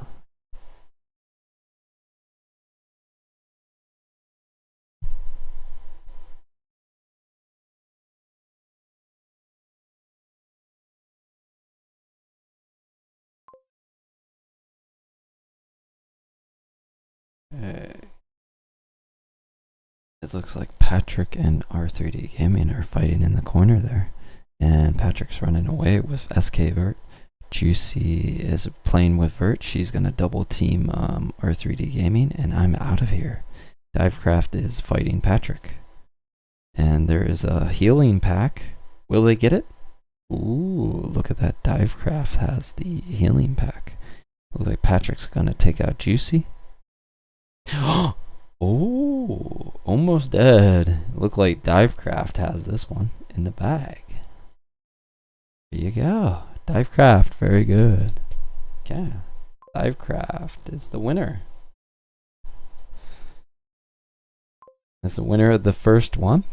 It looks like Patrick and R3D Gaming are fighting in the corner there. And Patrick's running away with SK Vert. Juicy is playing with Vert. She's going to double team R3D Gaming, and I'm out of here. Divecraft is fighting Patrick. And there is a healing pack. Will they get it? Ooh, look at that. Divecraft has the healing pack. Looks like Patrick's going to take out Juicy. Oh, almost dead. Look like Divecraft has this one in the bag. There you go. Divecraft, very good. Okay. Divecraft is the winner. Is the winner of the first one.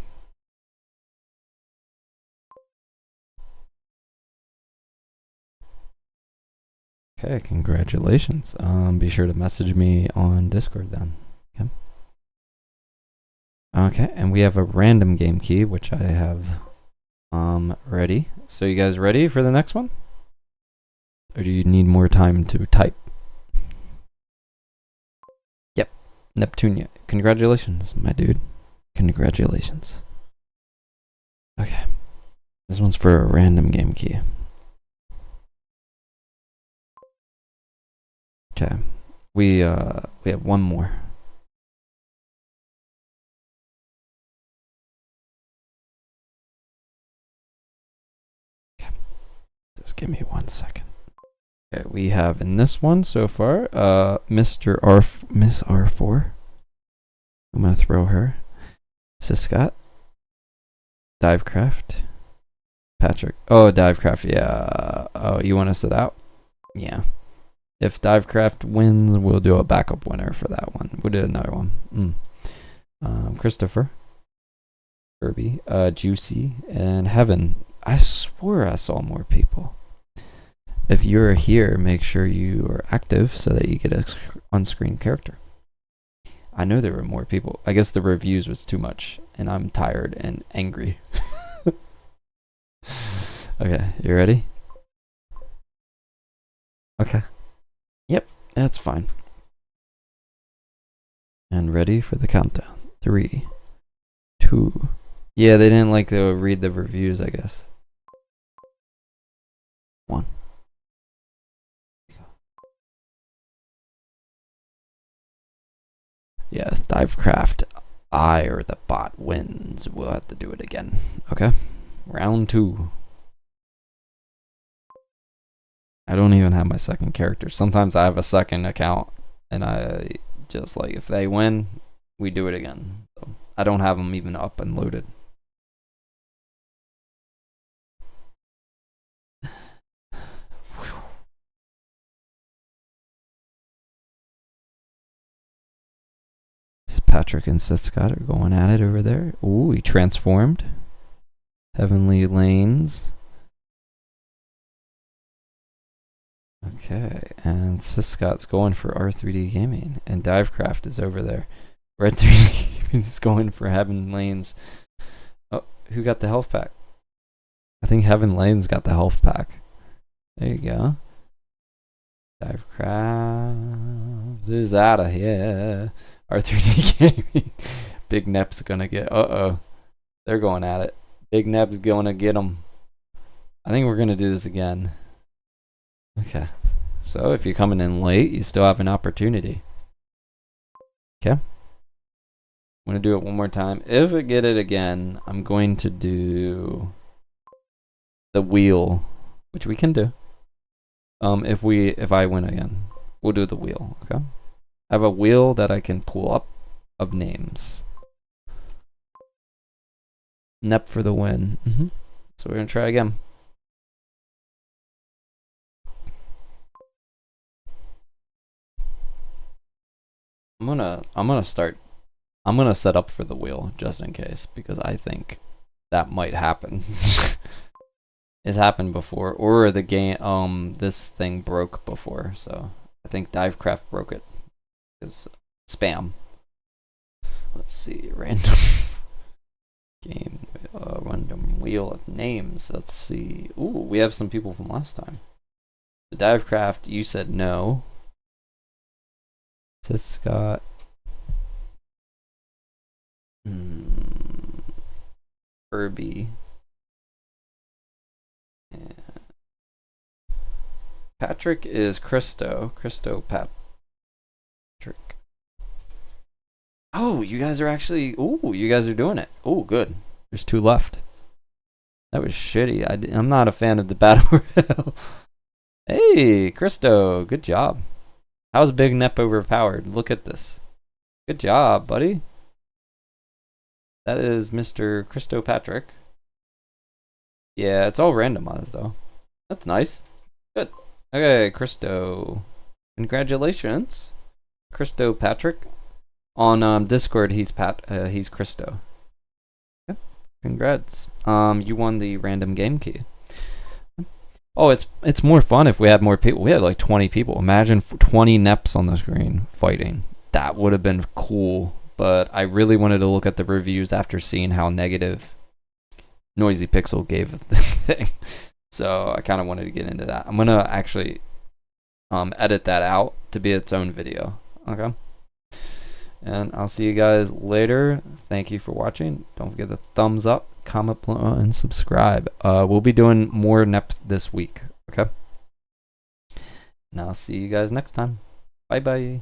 Okay, congratulations. Be sure to message me on Discord then. Okay. Okay, and we have a random game key, which I have ready. So you guys ready for the next one? Or do you need more time to type? Yep, Neptunia. Congratulations, my dude. Congratulations. Okay. This one's for a random game key. Okay. We have one more. Okay. Just give me 1 second. Okay, we have in this one so far, Miss R4. I'm gonna throw her. Siscott. Divecraft. Patrick. Oh, Divecraft, yeah. Oh, you want to sit out? Yeah. If Divecraft wins, we'll do a backup winner for that one. We'll do another one. Christopher. Kirby. Juicy. And Heaven. I swore I saw more people. If you're here, make sure you are active so that you get an on-screen character. I know there were more people. I guess the reviews was too much, and I'm tired and angry. Okay, you ready? Okay. Yep, that's fine. And ready for the countdown. 3, 2. Yeah, they didn't like to read the reviews, I guess. 1. Yes, Divecraft. I or the bot wins. We'll have to do it again. Okay. Round 2. I don't even have my second character. Sometimes I have a second account, and I just like, if they win, we do it again. So I don't have them even up and loaded. Patrick and Siscott are going at it over there. Ooh, he transformed. Heavenly Lanes. Okay, and Siscott's going for R3D Gaming, and Divecraft is over there. Red 3D Gaming is going for Heaven Lanes. Oh, who got the health pack? I think Heaven Lanes got the health pack. There you go. Divecraft is out of here. R3D Gaming. Big Nep's gonna get. They're going at it. Big Nep's gonna get them. I think we're gonna do this again. Okay. So if you're coming in late, you still have an opportunity. Okay. I'm gonna do it one more time. If I get it again, I'm going to do the wheel, which we can do. If I win again, we'll do the wheel. Okay. I have a wheel that I can pull up of names. Nep for the win. So we're gonna try again. I'm gonna set up for the wheel just in case, because I think that might happen. It's happened before, or the game this thing broke before, so I think Divecraft broke it. Is spam. Let's see, random game, random wheel of names. Let's see. Ooh, we have some people from last time. The Divecraft, you said no. Says Scott. Kirby. And Patrick is Christo. Patrick. Oh, you guys are actually. Ooh, you guys are doing it. Oh, good. There's 2 left. That was shitty. I'm not a fan of the battle royale. Hey, Christo, good job. How's Big Nep overpowered? Look at this. Good job, buddy. That is Mr. Christo Patrick. Yeah, it's all randomized though. That's nice. Good. Okay, Christo. Congratulations, Christo Patrick. On Discord, he's Christo. Yeah, congrats. You won the random game key. Oh, it's more fun if we had more people. We had like 20 people. Imagine 20 Neps on the screen fighting. That would have been cool. But I really wanted to look at the reviews after seeing how negative Noisy Pixel gave the thing. So I kind of wanted to get into that. I'm gonna actually edit that out to be its own video. Okay. And I'll see you guys later. Thank you for watching. Don't forget the thumbs up, comment below, and subscribe. We'll be doing more NEP this week. Okay. And I'll see you guys next time. Bye bye.